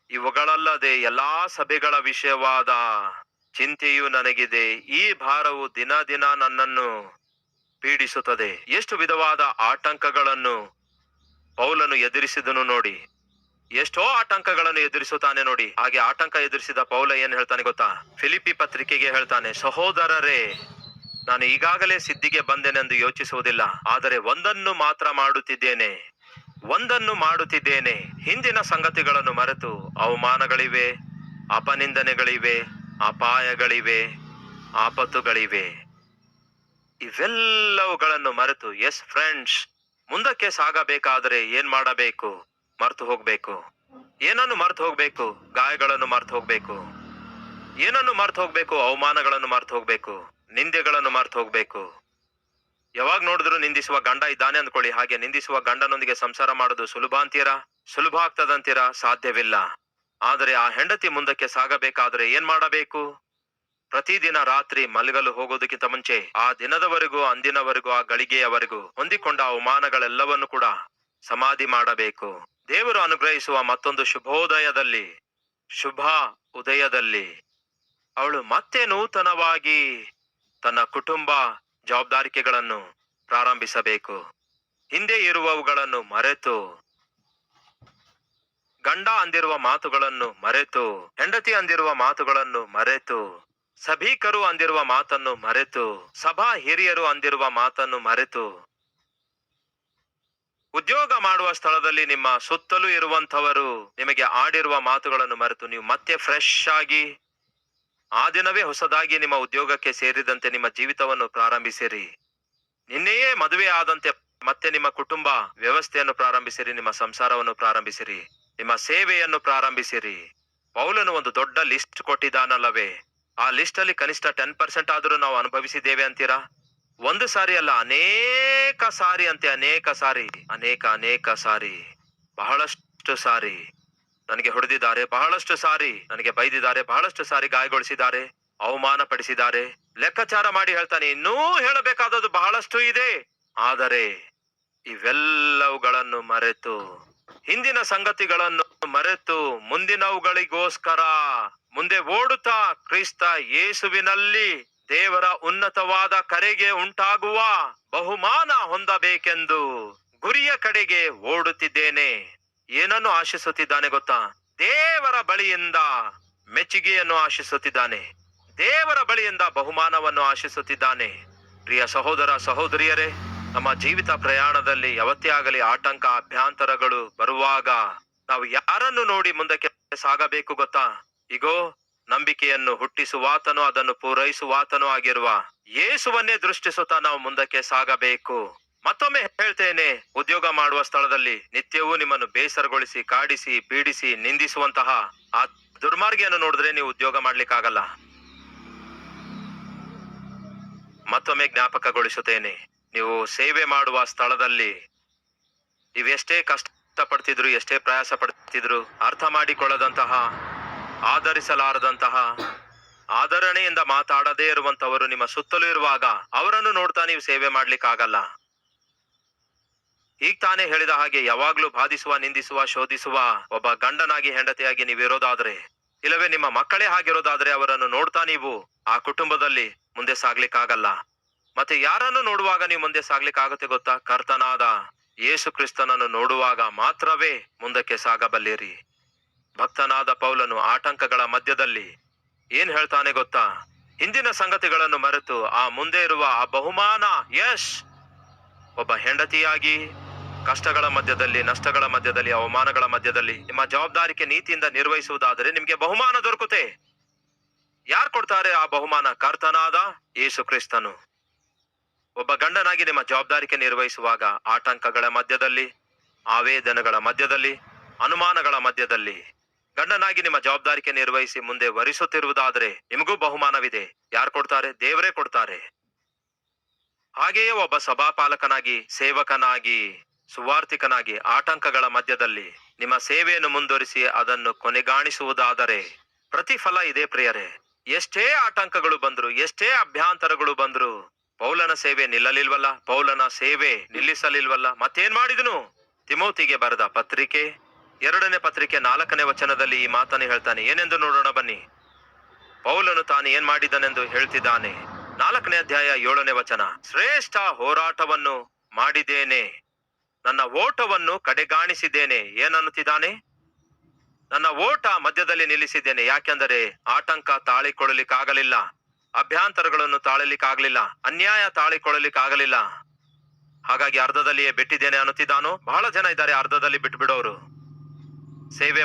ಇವುಗಳಲ್ಲದೆ ಎಲ್ಲಾ ಸಭೆಗಳ ವಿಷಯವಾದ ಚಿಂತೆಯು ನನಗಿದೆ. ಈ ಭಾರವು ದಿನ ದಿನ ನನ್ನನ್ನು ಪೀಡಿಸುತ್ತದೆ. ಎಷ್ಟು ವಿಧವಾದ ಆತಂಕಗಳನ್ನು ಪೌಲನು ಎದುರಿಸಿದನು ನೋಡಿ. ಎಷ್ಟೋ ಆತಂಕಗಳನ್ನು ಎದುರಿಸುತ್ತಾನೆ ನೋಡಿ. ಹಾಗೆ ಆತಂಕ ಎದುರಿಸಿದ ಪೌಲ ಏನ್ ಹೇಳ್ತಾನೆ ಗೊತ್ತಾ? ಫಿಲಿಪ್ಪಿ ಪತ್ರಿಕೆಗೆ ಹೇಳ್ತಾನೆ, ಸಹೋದರರೇ, ನಾನು ಈಗಾಗಲೇ ಸಿದ್ಧಿಗೆ ಬಂದೆನೆಂದು ಯೋಚಿಸುವುದಿಲ್ಲ, ಆದರೆ ಒಂದನ್ನು ಮಾತ್ರ ಮಾಡುತ್ತಿದ್ದೇನೆ. ಹಿಂದಿನ ಸಂಗತಿಗಳನ್ನು ಮರೆತು ಅವಮಾನಗಳಿವೆ, ಅಪನಿಂದನೆಗಳಿವೆ, ಅಪಾಯಗಳಿವೆ, ಆಪತ್ತುಗಳಿವೆ. ಇವೆಲ್ಲವುಗಳನ್ನು ಮರೆತು, ಎಸ್ ಫ್ರೆಂಡ್ಸ್, ಮುಂದಕ್ಕೆ ಸಾಗಬೇಕಾದ್ರೆ ಏನ್ ಮಾಡಬೇಕು? ಮರ್ತು ಹೋಗ್ಬೇಕು. ಏನನ್ನು ಮರ್ತು ಹೋಗ್ಬೇಕು? ಗಾಯಗಳನ್ನು ಮರ್ತು ಹೋಗ್ಬೇಕು. ಏನನ್ನು ಮರ್ತು ಹೋಗ್ಬೇಕು? ಅವಮಾನಗಳನ್ನು ಮರ್ತು ಹೋಗ್ಬೇಕು, ನಿಂದೆಗಳನ್ನು ಮರ್ತು ಹೋಗ್ಬೇಕು. ಯಾವಾಗ ನೋಡಿದ್ರು ನಿಂದಿಸುವ ಗಂಡ ಇದ್ದಾನೆ ಅಂದ್ಕೊಳ್ಳಿ. ಹಾಗೆ ನಿಂದಿಸುವ ಗಂಡನೊಂದಿಗೆ ಸಂಸಾರ ಮಾಡೋದು ಸುಲಭ ಆಗ್ತದಂತೀರಾ? ಸಾಧ್ಯವಿಲ್ಲ. ಆದರೆ ಆ ಹೆಂಡತಿ ಮುಂದಕ್ಕೆ ಸಾಗಬೇಕಾದ್ರೆ ಏನ್ ಮಾಡಬೇಕು? ಪ್ರತಿದಿನ ರಾತ್ರಿ ಮಲಗಲು ಹೋಗೋದಕ್ಕಿಂತ ಮುಂಚೆ ಆ ದಿನದವರೆಗೂ, ಅಂದಿನವರೆಗೂ, ಆ ಗಳಿಗೆಯವರೆಗೂ ಹೊಂದಿಕೊಂಡ ಅವಮಾನಗಳೆಲ್ಲವನ್ನು ಕೂಡ ಸಮಾಧಿ ಮಾಡಬೇಕು. ದೇವರು ಅನುಗ್ರಹಿಸುವ ಮತ್ತೊಂದು ಶುಭ ಉದಯದಲ್ಲಿ ಅವಳು ಮತ್ತೆ ನೂತನವಾಗಿ ತನ್ನ ಕುಟುಂಬ ಜವಾಬ್ದಾರಿಕೆಗಳನ್ನು ಪ್ರಾರಂಭಿಸಬೇಕು. ಹಿಂದೆ ಇರುವವುಗಳನ್ನು ಮರೆತು, ಗಂಡ ಅಂದಿರುವ ಮಾತುಗಳನ್ನು ಮರೆತು, ಹೆಂಡತಿ ಅಂದಿರುವ ಮಾತುಗಳನ್ನು ಮರೆತು, ಸಭಿಕರು ಅಂದಿರುವ ಮಾತನ್ನು ಮರೆತು, ಸಭಾ ಹಿರಿಯರು ಅಂದಿರುವ ಮಾತನ್ನು ಮರೆತು, ಉದ್ಯೋಗ ಮಾಡುವ ಸ್ಥಳದಲ್ಲಿ ನಿಮ್ಮ ಸುತ್ತಲೂ ಇರುವಂತವರು ನಿಮಗೆ ಆಡಿರುವ ಮಾತುಗಳನ್ನು ಮರೆತು ನೀವು ಮತ್ತೆ ಫ್ರೆಶ್ ಆಗಿ ಆ ದಿನವೇ ಹೊಸದಾಗಿ ನಿಮ್ಮ ಉದ್ಯೋಗಕ್ಕೆ ಸೇರಿದಂತೆ ನಿಮ್ಮ ಜೀವಿತವನ್ನು ಪ್ರಾರಂಭಿಸಿರಿ. ನಿನ್ನೆಯೇ ಮದುವೆ ಆದಂತೆ ಮತ್ತೆ ನಿಮ್ಮ ಕುಟುಂಬ ವ್ಯವಸ್ಥೆಯನ್ನು ಪ್ರಾರಂಭಿಸಿರಿ, ನಿಮ್ಮ ಸಂಸಾರವನ್ನು ಪ್ರಾರಂಭಿಸಿರಿ, ನಿಮ್ಮ ಸೇವೆಯನ್ನು ಪ್ರಾರಂಭಿಸಿರಿ. ಪೌಲನು ಒಂದು ದೊಡ್ಡ ಲಿಸ್ಟ್ ಕೊಟ್ಟಿದ್ದಾನಲ್ಲವೇ? ಆ ಲಿಸ್ಟ್ ಅಲ್ಲಿ ಕನಿಷ್ಠ 10% ಆದರೂ ನಾವು ಅನುಭವಿಸಿದ್ದೇವೆ ಅಂತೀರಾ? ಒಂದು ಸಾರಿ ಅಲ್ಲ, ಅನೇಕ ಸಾರಿ ಅಂತೆ, ಅನೇಕ ಸಾರಿ, ಬಹಳಷ್ಟು ಸಾರಿ ನನಗೆ ಹೊಡೆದಿದ್ದಾರೆ, ಬಹಳಷ್ಟು ಸಾರಿ ನನಗೆ ಬೈದಿದ್ದಾರೆ, ಬಹಳಷ್ಟು ಸಾರಿ ಗಾಯಗೊಳಿಸಿದ್ದಾರೆ, ಅವಮಾನ ಪಡಿಸಿದ್ದಾರೆ. ಲೆಕ್ಕಾಚಾರ ಮಾಡಿ ಹೇಳ್ತಾನೆ, ಇನ್ನೂ ಹೇಳಬೇಕಾದದ್ದು ಬಹಳಷ್ಟು ಇದೆ. ಆದರೆ ಇವೆಲ್ಲವುಗಳನ್ನು ಮರೆತು, ಹಿಂದಿನ ಸಂಗತಿಗಳನ್ನು ಮರೆತು, ಮುಂದಿನವುಗಳಿಗೋಸ್ಕರ ಮುಂದೆ ಓಡುತ್ತಾ ಕ್ರಿಸ್ತ ಯೇಸುವಿನಲ್ಲಿ ದೇವರ ಉನ್ನತವಾದ ಕರೆಗೆ ಉಂಟಾಗುವ ಬಹುಮಾನ ಹೊಂದಬೇಕೆಂದು ಗುರಿಯ ಕಡೆಗೆ ಓಡುತ್ತಿದ್ದೇನೆ. ಏನನ್ನು ಆಶಿಸುತ್ತಿದ್ದಾನೆ ಗೊತ್ತಾ? ದೇವರ ಬಳಿಯಿಂದ ಮೆಚ್ಚುಗೆಯನ್ನು ಆಶಿಸುತ್ತಿದ್ದಾನೆ, ದೇವರ ಬಳಿಯಿಂದ ಬಹುಮಾನವನ್ನು ಆಶಿಸುತ್ತಿದ್ದಾನೆ. ಪ್ರಿಯ ಸಹೋದರ ಸಹೋದರಿಯರೇ, ನಮ್ಮ ಜೀವಿತ ಪ್ರಯಾಣದಲ್ಲಿ ಯಾವತ್ತೇ ಆಗಲಿ ಆತಂಕ ಅಭ್ಯಂತರಗಳು ಬರುವಾಗ ನಾವು ಯಾರನ್ನು ನೋಡಿ ಮುಂದಕ್ಕೆ ಸಾಗಬೇಕು ಗೊತ್ತಾ? ಇಗೋ, ನಂಬಿಕೆಯನ್ನು ಹುಟ್ಟಿಸುವಾತನು ಅದನ್ನು ಪೂರೈಸುವಾತನು ಆಗಿರುವ ಯೇಸುವನ್ನೇ ದೃಷ್ಟಿಸುತ್ತಾ ನಾವು ಮುಂದಕ್ಕೆ ಸಾಗಬೇಕು. ಮತ್ತೊಮ್ಮೆ ಹೇಳ್ತೇನೆ, ಉದ್ಯೋಗ ಮಾಡುವ ಸ್ಥಳದಲ್ಲಿ ನಿತ್ಯವೂ ನಿಮ್ಮನ್ನು ಬೇಸರಗೊಳಿಸಿ, ಕಾಡಿಸಿ, ಪೀಡಿಸಿ, ನಿಂದಿಸುವಂತಹ ಆ ದುರ್ಮಾರ್ಗಿಯನ್ನು ನೋಡಿದ್ರೆ ನೀವು ಉದ್ಯೋಗ ಮಾಡ್ಲಿಕ್ಕಾಗಲ್ಲ. ಮತ್ತೊಮ್ಮೆ ಜ್ಞಾಪಕಗೊಳಿಸುತ್ತೇನೆ, ನೀವು ಸೇವೆ ಮಾಡುವ ಸ್ಥಳದಲ್ಲಿ ನೀವೆಷ್ಟೇ ಕಷ್ಟಪಡ್ತಿದ್ರು, ಎಷ್ಟೇ ಪ್ರಯಾಸ ಪಡ್ತಿದ್ರು, ಅರ್ಥ ಮಾಡಿಕೊಳ್ಳದಂತಹ, ಆಧರಿಸಲಾರದಂತಹ, ಆದರಣೆಯಿಂದ ಮಾತಾಡದೇ ಇರುವಂತವರು ನಿಮ್ಮ ಸುತ್ತಲೂ ಇರುವಾಗ ಅವರನ್ನು ನೋಡ್ತಾ ನೀವು ಸೇವೆ ಮಾಡ್ಲಿಕ್ಕಾಗಲ್ಲ. ಈಗ ತಾನೇ ಹೇಳಿದ ಹಾಗೆ ಯಾವಾಗ್ಲೂ ಬಾಧಿಸುವ, ನಿಂದಿಸುವ, ಶೋಧಿಸುವ ಒಬ್ಬ ಗಂಡನಾಗಿ ಹೆಂಡತಿಯಾಗಿ ನೀವಿರೋದಾದ್ರೆ, ಇಲ್ಲವೇ ನಿಮ್ಮ ಮಕ್ಕಳೇ ಹಾಗಿರೋದಾದ್ರೆ, ಅವರನ್ನು ನೋಡ್ತಾ ನೀವು ಆ ಕುಟುಂಬದಲ್ಲಿ ಮುಂದೆ ಸಾಗ್ಲಿಕ್ಕಾಗಲ್ಲ. ಮತ್ತೆ ಯಾರನ್ನು ನೋಡುವಾಗ ನೀವು ಮುಂದೆ ಸಾಗ್ಲಿಕ್ಕಾಗುತ್ತೆ ಗೊತ್ತಾ? ಕರ್ತನಾದ ಯೇಸು ಕ್ರಿಸ್ತನನ್ನು ನೋಡುವಾಗ ಮಾತ್ರವೇ ಮುಂದಕ್ಕೆ ಸಾಗಬಲ್ಲಿರಿ. ಭಕ್ತನಾದ ಪೌಲನು ಆತಂಕಗಳ ಮಧ್ಯದಲ್ಲಿ ಏನ್ ಹೇಳ್ತಾನೆ ಗೊತ್ತಾ? ಹಿಂದಿನ ಸಂಗತಿಗಳನ್ನು ಮರೆತು ಆ ಮುಂದೆ ಇರುವ ಆ ಬಹುಮಾನ, ಯಶ್, ಒಬ್ಬ ಹೆಂಡತಿಯಾಗಿ ಕಷ್ಟಗಳ ಮಧ್ಯದಲ್ಲಿ, ನಷ್ಟಗಳ ಮಧ್ಯದಲ್ಲಿ, ಅವಮಾನಗಳ ಮಧ್ಯದಲ್ಲಿ ನಿಮ್ಮ ಜವಾಬ್ದಾರಿಕೆ ನೀತಿಯಿಂದ ನಿರ್ವಹಿಸುವುದಾದರೆ ನಿಮ್ಗೆ ಬಹುಮಾನ ದೊರಕುತ್ತೆ. ಯಾರು ಕೊಡ್ತಾರೆ ಆ ಬಹುಮಾನ? ಕರ್ತನಾದ ಯೇಸು ಕ್ರಿಸ್ತನು. ಒಬ್ಬ ಗಂಡನಾಗಿ ನಿಮ್ಮ ಜವಾಬ್ದಾರಿಕೆ ನಿರ್ವಹಿಸುವಾಗ ಆತಂಕಗಳ ಮಧ್ಯದಲ್ಲಿ, ಆವೇದನೆಗಳ ಮಧ್ಯದಲ್ಲಿ, ಅನುಮಾನಗಳ ಮಧ್ಯದಲ್ಲಿ ಗಂಡನಾಗಿ ನಿಮ್ಮ ಜವಾಬ್ದಾರಿಕೆ ನಿರ್ವಹಿಸಿ ಮುಂದೆ ವರಿಸುತ್ತಿರುವುದಾದ್ರೆ ನಿಮಗೂ ಬಹುಮಾನವಿದೆ. ಯಾರು ಕೊಡ್ತಾರೆ? ದೇವರೇ ಕೊಡ್ತಾರೆ. ಹಾಗೆಯೇ ಒಬ್ಬ ಸಭಾಪಾಲಕನಾಗಿ, ಸೇವಕನಾಗಿ, ಸುವಾರ್ಥಿಕನಾಗಿ ಆತಂಕಗಳ ಮಧ್ಯದಲ್ಲಿ ನಿಮ್ಮ ಸೇವೆಯನ್ನು ಮುಂದುವರಿಸಿ ಅದನ್ನು ಕೊನೆಗಾಣಿಸುವುದಾದರೆ ಪ್ರತಿಫಲ ಇದೆ ಪ್ರಿಯರೇ. ಎಷ್ಟೇ ಆಟಂಕಗಳು ಬಂದ್ರು, ಎಷ್ಟೇ ಅಭ್ಯಂತರಗಳು ಬಂದ್ರು, ಪೌಲನ ಸೇವೆ ನಿಲ್ಲಲಿಲ್ವಲ್ಲ, ಪೌಲನ ಸೇವೆ ನಿಲ್ಲಿಸಲಿಲ್ವಲ್ಲ. ಮತ್ತೇನ್ ಮಾಡಿದನು? ತಿಮೋತಿಗೆ ಬರೆದ ಪತ್ರಿಕೆ 2ನೇ ಪತ್ರಿಕೆ 4ನೇ ವಚನದಲ್ಲಿ ಈ ಮಾತನ್ನು ಹೇಳ್ತಾನೆ. ಏನೆಂದು ನೋಡೋಣ ಬನ್ನಿ. ಪೌಲನು ತಾನು ಏನ್ ಮಾಡಿದನೆಂದು ಹೇಳ್ತಿದ್ದಾನೆ. 4ನೇ ಅಧ್ಯಾಯ 7ನೇ ವಚನ. ಶ್ರೇಷ್ಠ ಹೋರಾಟವನ್ನು ಮಾಡಿದ್ದೇನೆ, ನನ್ನ ಓಟವನ್ನು ಕಡೆಗಾಣಿಸಿದ್ದೇನೆ. ಏನನ್ನುತ್ತಿದ್ದಾನೆ? ನನ್ನ ಓಟ ಮಧ್ಯದಲ್ಲಿ ನಿಲ್ಲಿಸಿದ್ದೇನೆ. ಯಾಕೆಂದರೆ ಆಟಂಕ ತಾಳಿಕೊಳ್ಳಲಿಕ್ಕಾಗಲಿಲ್ಲ, ಅಭ್ಯಂತರಗಳನ್ನು ತಾಳಲಿಕ್ಕಾಗಲಿಲ್ಲ, ಅನ್ಯಾಯ ತಾಳಿಕೊಳ್ಳಲಿಕ್ಕಾಗಲಿಲ್ಲ. ಹಾಗಾಗಿ ಅರ್ಧದಲ್ಲಿಯೇ ಬಿಟ್ಟಿದ್ದೇನೆ ಅನ್ನುತ್ತಿದ್ದಾನೋ? ಬಹಳ ಜನ ಇದ್ದಾರೆ ಅರ್ಧದಲ್ಲಿ ಬಿಟ್ಟು ಬಿಡೋರು. ಸೇವೆ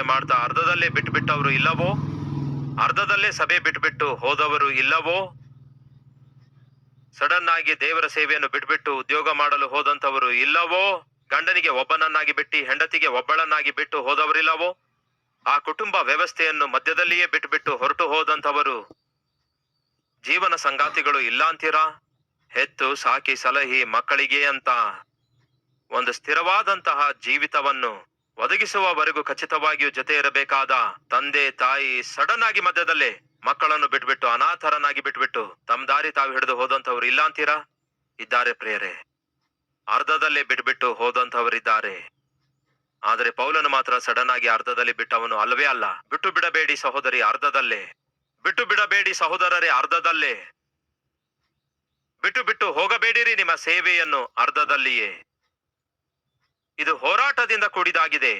ಮಾಡ್ತಾ ಅರ್ಧದಲ್ಲೇ ಬಿಟ್ಟು ಬಿಟ್ಟವರು ಇಲ್ಲವೋ? ಅರ್ಧದಲ್ಲೇ ಸಭೆ ಬಿಟ್ಬಿಟ್ಟು ಹೋದವರು ಇಲ್ಲವೋ? ಸಡನ್ ಆಗಿ ದೇವರ ಸೇವೆಯನ್ನು ಬಿಟ್ಬಿಟ್ಟು ಉದ್ಯೋಗ ಮಾಡಲು ಹೋದಂತವರು ಇಲ್ಲವೋ? ಗಂಡನಿಗೆ ಒಬ್ಬನನ್ನಾಗಿ ಬಿಟ್ಟು ಹೆಂಡತಿಗೆ ಒಬ್ಬಳನ್ನಾಗಿ ಬಿಟ್ಟು ಹೋದವರಿಲ್ಲವೋ? ಆ ಕುಟುಂಬ ವ್ಯವಸ್ಥೆಯನ್ನು ಮಧ್ಯದಲ್ಲಿಯೇ ಬಿಟ್ಬಿಟ್ಟು ಹೊರಟು ಹೋದಂತವರು ಜೀವನ ಸಂಗಾತಿಗಳು ಇಲ್ಲ ಅಂತೀರಾ? ಹೆತ್ತು ಸಾಕಿ ಸಲಹಿ ಮಕ್ಕಳಿಗೆ ಅಂತ ಒಂದು ಸ್ಥಿರವಾದಂತಹ ಜೀವಿತವನ್ನು ಒದಗಿಸುವವರೆಗೂ ಖಚಿತವಾಗಿಯೂ ಜೊತೆ ಇರಬೇಕಾದ ತಂದೆ ತಾಯಿ ಸಡನ್ ಆಗಿ ಮಧ್ಯದಲ್ಲೇ ಮಕ್ಕಳನ್ನು ಬಿಟ್ಬಿಟ್ಟು ಅನಾಥರನ್ನಾಗಿ ಬಿಟ್ಬಿಟ್ಟು ತಮ್ಮ ದಾರಿ ತಾವು ಹಿಡಿದು ಹೋದಂತವ್ರು ಇಲ್ಲ ಅಂತೀರಾ? ಇದ್ದಾರೆ ಪ್ರಿಯರೇ. ಅರ್ಧದಲ್ಲೇ ಬಿಟ್ಬಿಟ್ಟು ಹೋದಂತವರಿದ್ದಾರೆ. ಆದರೆ ಪೌಲನು ಮಾತ್ರ ಸಡನ್ ಆಗಿ ಅರ್ಧದಲ್ಲಿ ಬಿಟ್ಟವನು ಅಲ್ವೇ ಅಲ್ಲ. ಬಿಟ್ಟು ಬಿಡಬೇಡಿ ಸಹೋದರಿ ಅರ್ಧದಲ್ಲೇ, ಬಿಟ್ಟು ಬಿಡಬೇಡಿ ಸಹೋದರರೇ ಅರ್ಧದಲ್ಲೇ, ಬಿಟ್ಟು ಹೋಗಬೇಡಿರಿ ನಿಮ್ಮ ಸೇವೆಯನ್ನು ಅರ್ಧದಲ್ಲಿಯೇ. ಇದು ಹೋರಾಟದಿಂದ ಕೂಡಿದಾಗಿದೆ.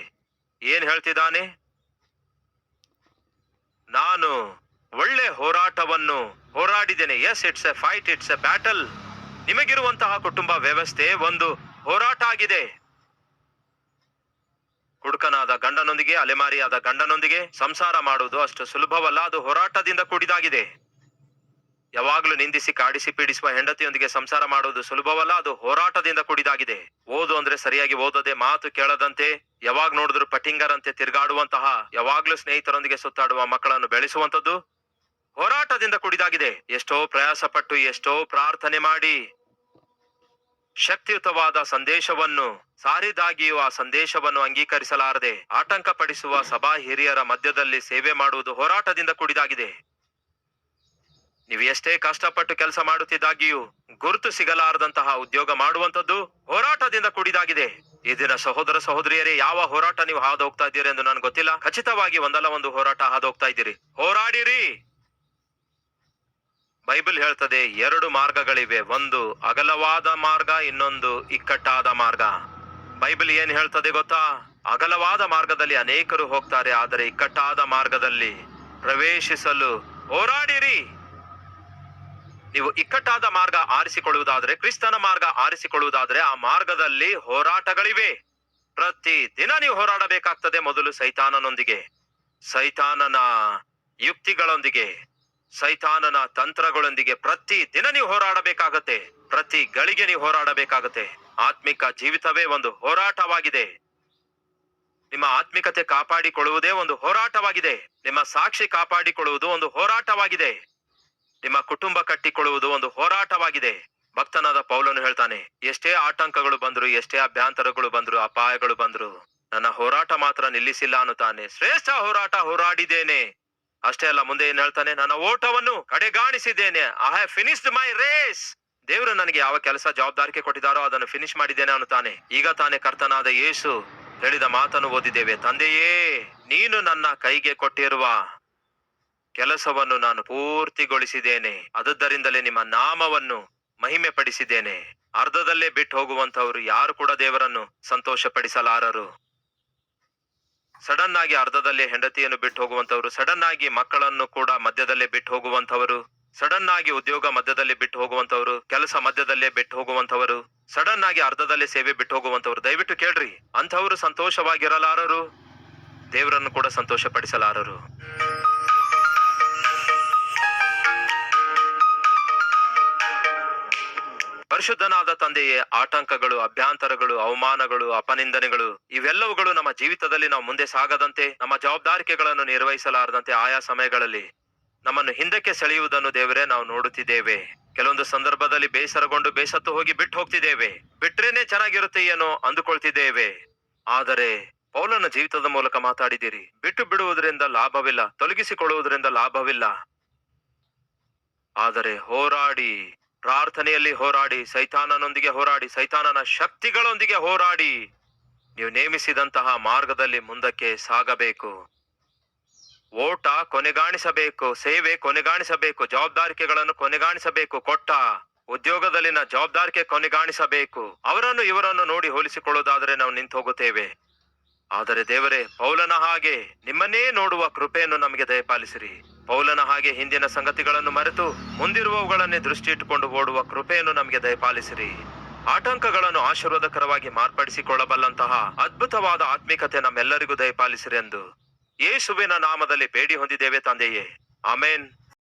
ಏನ್ ಹೇಳ್ತಿದ್ದಾನೆ? ನಾನು ಒಳ್ಳೆ ಹೋರಾಟವನ್ನು ಹೋರಾಡಿದ್ದೇನೆ. Yes, it's a fight, it's a battle. ನಿಮಗಿರುವಂತಹ ಕುಟುಂಬ ವ್ಯವಸ್ಥೆ ಒಂದು ಹೋರಾಟ ಆಗಿದೆ. ಕುಡುಕನಾದ ಗಂಡನೊಂದಿಗೆ, ಅಲೆಮಾರಿಯಾದ ಗಂಡನೊಂದಿಗೆ ಸಂಸಾರ ಮಾಡುವುದು ಅಷ್ಟು ಸುಲಭವಲ್ಲ. ಅದು ಹೋರಾಟದಿಂದ ಕೂಡಿದಾಗಿದೆ. ಯಾವಾಗ್ಲೂ ನಿಂದಿಸಿ ಕಾಡಿಸಿ ಪೀಡಿಸುವ ಹೆಂಡತಿಯೊಂದಿಗೆ ಸಂಸಾರ ಮಾಡುವುದು ಸುಲಭವಲ್ಲ. ಅದು ಹೋರಾಟದಿಂದ ಕೂಡಿದಾಗಿದೆ. ಓದು ಅಂದ್ರೆ ಸರಿಯಾಗಿ ಓದದೆ, ಮಾತು ಕೇಳದಂತೆ, ಯಾವಾಗ ನೋಡಿದ್ರು ಪಟಿಂಗರ್ ಅಂತೆ ತಿರುಗಾಡುವಂತಹ, ಯಾವಾಗ್ಲೂ ಸ್ನೇಹಿತರೊಂದಿಗೆ ಸುತ್ತಾಡುವ ಮಕ್ಕಳನ್ನು ಬೆಳೆಸುವಂತದ್ದು ಹೋರಾಟದಿಂದ ಕೂಡಿದಾಗಿದೆ. ಎಷ್ಟೋ ಪ್ರಯಾಸ ಪಟ್ಟು, ಎಷ್ಟೋ ಪ್ರಾರ್ಥನೆ ಮಾಡಿ ಶಕ್ತಿಯುತವಾದ ಸಂದೇಶವನ್ನು ಸಾರಿದಾಗಿಯೂ ಆ ಸಂದೇಶವನ್ನು ಅಂಗೀಕರಿಸಲಾರದೆ ಆಟಂಕ ಪಡಿಸುವ ಸಭಾ ಹಿರಿಯರ ಮಧ್ಯದಲ್ಲಿ ಸೇವೆ ಮಾಡುವುದು ಹೋರಾಟದಿಂದ ಕೂಡಿದಾಗಿದೆ. ನೀವು ಎಷ್ಟೇ ಕಷ್ಟಪಟ್ಟು ಕೆಲಸ ಮಾಡುತ್ತಿದ್ದಾಗಿಯೂ ಗುರುತು ಸಿಗಲಾರದಂತಹ ಉದ್ಯೋಗ ಮಾಡುವಂತದ್ದು ಹೋರಾಟದಿಂದ ಕೂಡಿದಾಗಿದೆ. ಈ ದಿನ ಸಹೋದರ ಸಹೋದರಿಯರೇ, ಯಾವ ಹೋರಾಟ ನೀವು ಹಾದು ಹೋಗ್ತಾ ಇದ್ದೀರಿ ಎಂದು ನನಗೆ ಗೊತ್ತಿಲ್ಲ. ಖಚಿತವಾಗಿ ಒಂದಲ್ಲ ಒಂದು ಹೋರಾಟ ಹಾದು ಹೋಗ್ತಾ ಇದ್ದೀರಿ. ಹೋರಾಡಿರಿ. ಬೈಬಲ್ ಹೇಳ್ತದೆ 2 ಮಾರ್ಗಗಳಿವೆ, ಒಂದು ಅಗಲವಾದ ಮಾರ್ಗ, ಇನ್ನೊಂದು ಇಕ್ಕಟ್ಟಾದ ಮಾರ್ಗ. ಬೈಬಲ್ ಏನ್ ಹೇಳ್ತದೆ ಗೊತ್ತಾ? ಅಗಲವಾದ ಮಾರ್ಗದಲ್ಲಿ ಅನೇಕರು ಹೋಗ್ತಾರೆ, ಆದರೆ ಇಕ್ಕಟ್ಟಾದ ಮಾರ್ಗದಲ್ಲಿ ಪ್ರವೇಶಿಸಲು ಹೋರಾಡಿರಿ. ನೀವು ಇಕ್ಕಟ್ಟಾದ ಮಾರ್ಗ ಆರಿಸಿಕೊಳ್ಳುವುದಾದ್ರೆ, ಕ್ರಿಸ್ತನ ಮಾರ್ಗ ಆರಿಸಿಕೊಳ್ಳುವುದಾದ್ರೆ, ಆ ಮಾರ್ಗದಲ್ಲಿ ಹೋರಾಟಗಳಿವೆ. ಪ್ರತಿ ದಿನ ನೀವು ಹೋರಾಡಬೇಕಾಗ್ತದೆ. ಮೊದಲು ಸೈತಾನನೊಂದಿಗೆ, ಸೈತಾನನ ಯುಕ್ತಿಗಳೊಂದಿಗೆ, ಸೈತಾನನ ತಂತ್ರಗಳೊಂದಿಗೆ ಪ್ರತಿ ದಿನ ನೀವು ಹೋರಾಡಬೇಕಾಗತ್ತೆ. ಪ್ರತಿ ಗಳಿಗೆ ನೀವು ಹೋರಾಡಬೇಕಾಗತ್ತೆ. ಆತ್ಮಿಕ ಜೀವಿತವೇ ಒಂದು ಹೋರಾಟವಾಗಿದೆ. ನಿಮ್ಮ ಆತ್ಮಿಕತೆ ಕಾಪಾಡಿಕೊಳ್ಳುವುದೇ ಒಂದು ಹೋರಾಟವಾಗಿದೆ. ನಿಮ್ಮ ಸಾಕ್ಷಿ ಕಾಪಾಡಿಕೊಳ್ಳುವುದು ಒಂದು ಹೋರಾಟವಾಗಿದೆ. ನಿಮ್ಮ ಕುಟುಂಬ ಕಟ್ಟಿಕೊಳ್ಳುವುದು ಒಂದು ಹೋರಾಟವಾಗಿದೆ. ಭಕ್ತನಾದ ಪೌಲನು ಹೇಳ್ತಾನೆ, ಎಷ್ಟೇ ಆಟಂಕಗಳು ಬಂದ್ರು, ಎಷ್ಟೇ ಅಭ್ಯಂತರಗಳು ಬಂದ್ರು, ಅಪಾಯಗಳು ಬಂದ್ರು, ನನ್ನ ಹೋರಾಟ ಮಾತ್ರ ನಿಲ್ಲಿಸಿಲ್ಲ ಅನ್ನುತ್ತಾನೆ. ಶ್ರೇಷ್ಠ ಹೋರಾಟ ಹೋರಾಡಿದ್ದೇನೆ. ಅಷ್ಟೇ ಅಲ್ಲ, ಮುಂದೆ ಏನ್ ಹೇಳ್ತಾನೆ? ನನ್ನ ಓಟವನ್ನು ಕಡೆಗಾಣಿಸಿದ್ದೇನೆ. I have finished my race. ದೇವರು ನನಗೆ ಯಾವ ಕೆಲಸ ಜವಾಬ್ದಾರಿಕೆ ಕೊಟ್ಟಿದ್ದಾರೋ ಅದನ್ನು ಫಿನಿಶ್ ಮಾಡಿದ್ದೇನೆ ಅನ್ನುತ್ತಾನೆ. ಈಗ ತಾನೇ ಕರ್ತನಾದ ಯೇಸು ಹೇಳಿದ ಮಾತನ್ನು ಓದಿದ್ದೇವೆ. ತಂದೆಯೇ, ನೀನು ನನ್ನ ಕೈಗೆ ಕೊಟ್ಟಿರುವ ಕೆಲಸವನ್ನು ನಾನು ಪೂರ್ತಿಗೊಳಿಸಿದ್ದೇನೆ, ಆದುದರಿಂದಲೇ ನಿಮ್ಮ ನಾಮವನ್ನು ಮಹಿಮೆ ಪಡಿಸಿದ್ದೇನೆ. ಅರ್ಧದಲ್ಲೇ ಬಿಟ್ಟು ಹೋಗುವಂತವರು ಯಾರು ಕೂಡ ದೇವರನ್ನು ಸಂತೋಷ ಪಡಿಸಲಾರರು. ಸಡನ್ ಆಗಿ ಅರ್ಧದಲ್ಲೇ ಹೆಂಡತಿಯನ್ನು ಬಿಟ್ಟು ಹೋಗುವಂತವರು, ಸಡನ್ ಆಗಿ ಮಕ್ಕಳನ್ನು ಕೂಡ ಮಧ್ಯದಲ್ಲೇ ಬಿಟ್ಟು ಹೋಗುವಂತವರು, ಸಡನ್ ಆಗಿ ಉದ್ಯೋಗ ಮಧ್ಯದಲ್ಲಿ ಬಿಟ್ಟು ಹೋಗುವಂತವರು, ಕೆಲಸ ಮಧ್ಯದಲ್ಲೇ ಬಿಟ್ಟು ಹೋಗುವಂತವರು, ಸಡನ್ ಆಗಿ ಅರ್ಧದಲ್ಲೇ ಸೇವೆ ಬಿಟ್ಟು ಹೋಗುವಂತವರು, ದಯವಿಟ್ಟು ಕೇಳ್ರಿ. ಅಂಥವರು ಸಂತೋಷವಾಗಿರಲಾರರು, ದೇವರನ್ನು ಕೂಡ ಸಂತೋಷ ಪಡಿಸಲಾರರು. ಪರಿಶುದ್ಧನಾದ ತಂದೆಯೇ, ಆಟಂಕಗಳು, ಅಭ್ಯಂತರಗಳು, ಅವಮಾನಗಳು, ಅಪನಿಂದನೆಗಳು ಇವೆಲ್ಲವುಗಳು ನಮ್ಮ ಜೀವಿತದಲ್ಲಿ ನಾವು ಮುಂದೆ ಸಾಗದಂತೆ, ನಮ್ಮ ಜವಾಬ್ದಾರಿಕೆಗಳನ್ನು ನಿರ್ವಹಿಸಲಾರದಂತೆ ಆಯಾ ಸಮಯಗಳಲ್ಲಿ ನಮ್ಮನ್ನು ಹಿಂದಕ್ಕೆ ಸೆಳೆಯುವುದನ್ನು ದೇವರೇ ನಾವು ನೋಡುತ್ತಿದ್ದೇವೆ. ಕೆಲವೊಂದು ಸಂದರ್ಭದಲ್ಲಿ ಬೇಸರಗೊಂಡು ಬೇಸತ್ತು ಹೋಗಿ ಬಿಟ್ಟು ಹೋಗ್ತಿದ್ದೇವೆ. ಬಿಟ್ರೇನೆ ಚೆನ್ನಾಗಿರುತ್ತೆ ಏನೋ ಅಂದುಕೊಳ್ತಿದ್ದೇವೆ. ಆದರೆ ಪೌಲನ ಜೀವಿತದ ಮೂಲಕ ಮಾತಾಡಿದ್ದೀರಿ. ಬಿಟ್ಟು ಬಿಡುವುದರಿಂದ ಲಾಭವಿಲ್ಲ, ತೊಲಗಿಸಿಕೊಳ್ಳುವುದರಿಂದ ಲಾಭವಿಲ್ಲ. ಆದರೆ ಹೋರಾಡಿ, ಪ್ರಾರ್ಥನೆಯಲ್ಲಿ ಹೋರಾಡಿ, ಸೈತಾನನೊಂದಿಗೆ ಹೋರಾಡಿ, ಸೈತಾನನ ಶಕ್ತಿಗಳೊಂದಿಗೆ ಹೋರಾಡಿ, ನೀವು ನೇಮಿಸಿದಂತಹ ಮಾರ್ಗದಲ್ಲಿ ಮುಂದಕ್ಕೆ ಸಾಗಬೇಕು. ಓಟ ಕೊನೆಗಾಣಿಸಬೇಕು, ಸೇವೆ ಕೊನೆಗಾಣಿಸಬೇಕು, ಜವಾಬ್ದಾರಿಕೆಗಳನ್ನು ಕೊನೆಗಾಣಿಸಬೇಕು, ಕೊಟ್ಟ ಉದ್ಯೋಗದಲ್ಲಿನ ಜವಾಬ್ದಾರಿಕೆ ಕೊನೆಗಾಣಿಸಬೇಕು. ಅವರನ್ನು ಇವರನ್ನು ನೋಡಿ ಹೋಲಿಸಿಕೊಳ್ಳುವುದಾದರೆ ನಾವು ನಿಂತು ಹೋಗುತ್ತೇವೆ. ಆದರೆ ದೇವರೇ, ಪೌಲನ ಹಾಗೆ ನಿಮ್ಮನ್ನೇ ನೋಡುವ ಕೃಪೆಯನ್ನು ನಮಗೆ ದಯಪಾಲಿಸಿರಿ. ಪೌಲನ ಹಾಗೆ ಹಿಂದಿನ ಸಂಗತಿಗಳನ್ನು ಮರೆತು ಮುಂದಿರುವವುಗಳನ್ನೇ ದೃಷ್ಟಿ ಇಟ್ಟುಕೊಂಡು ಓಡುವ ಕೃಪೆಯನ್ನು ನಮಗೆ ದಯಪಾಲಿಸಿರಿ. ಆಟಂಕಗಳನ್ನು ಆಶೀರ್ವಾದಕರವಾಗಿ ಮಾರ್ಪಡಿಸಿಕೊಳ್ಳಬಲ್ಲಂತಹ ಅದ್ಭುತವಾದ ಆತ್ಮಿಕತೆ ನಮ್ಮೆಲ್ಲರಿಗೂ ದಯಪಾಲಿಸಿರಿ ಎಂದು ಯೇಸುವಿನ ನಾಮದಲ್ಲಿ ಬೇಡಿ ಹೊಂದಿದ್ದೇವೆ ತಂದೆಯೇ, ಆಮೇನ್.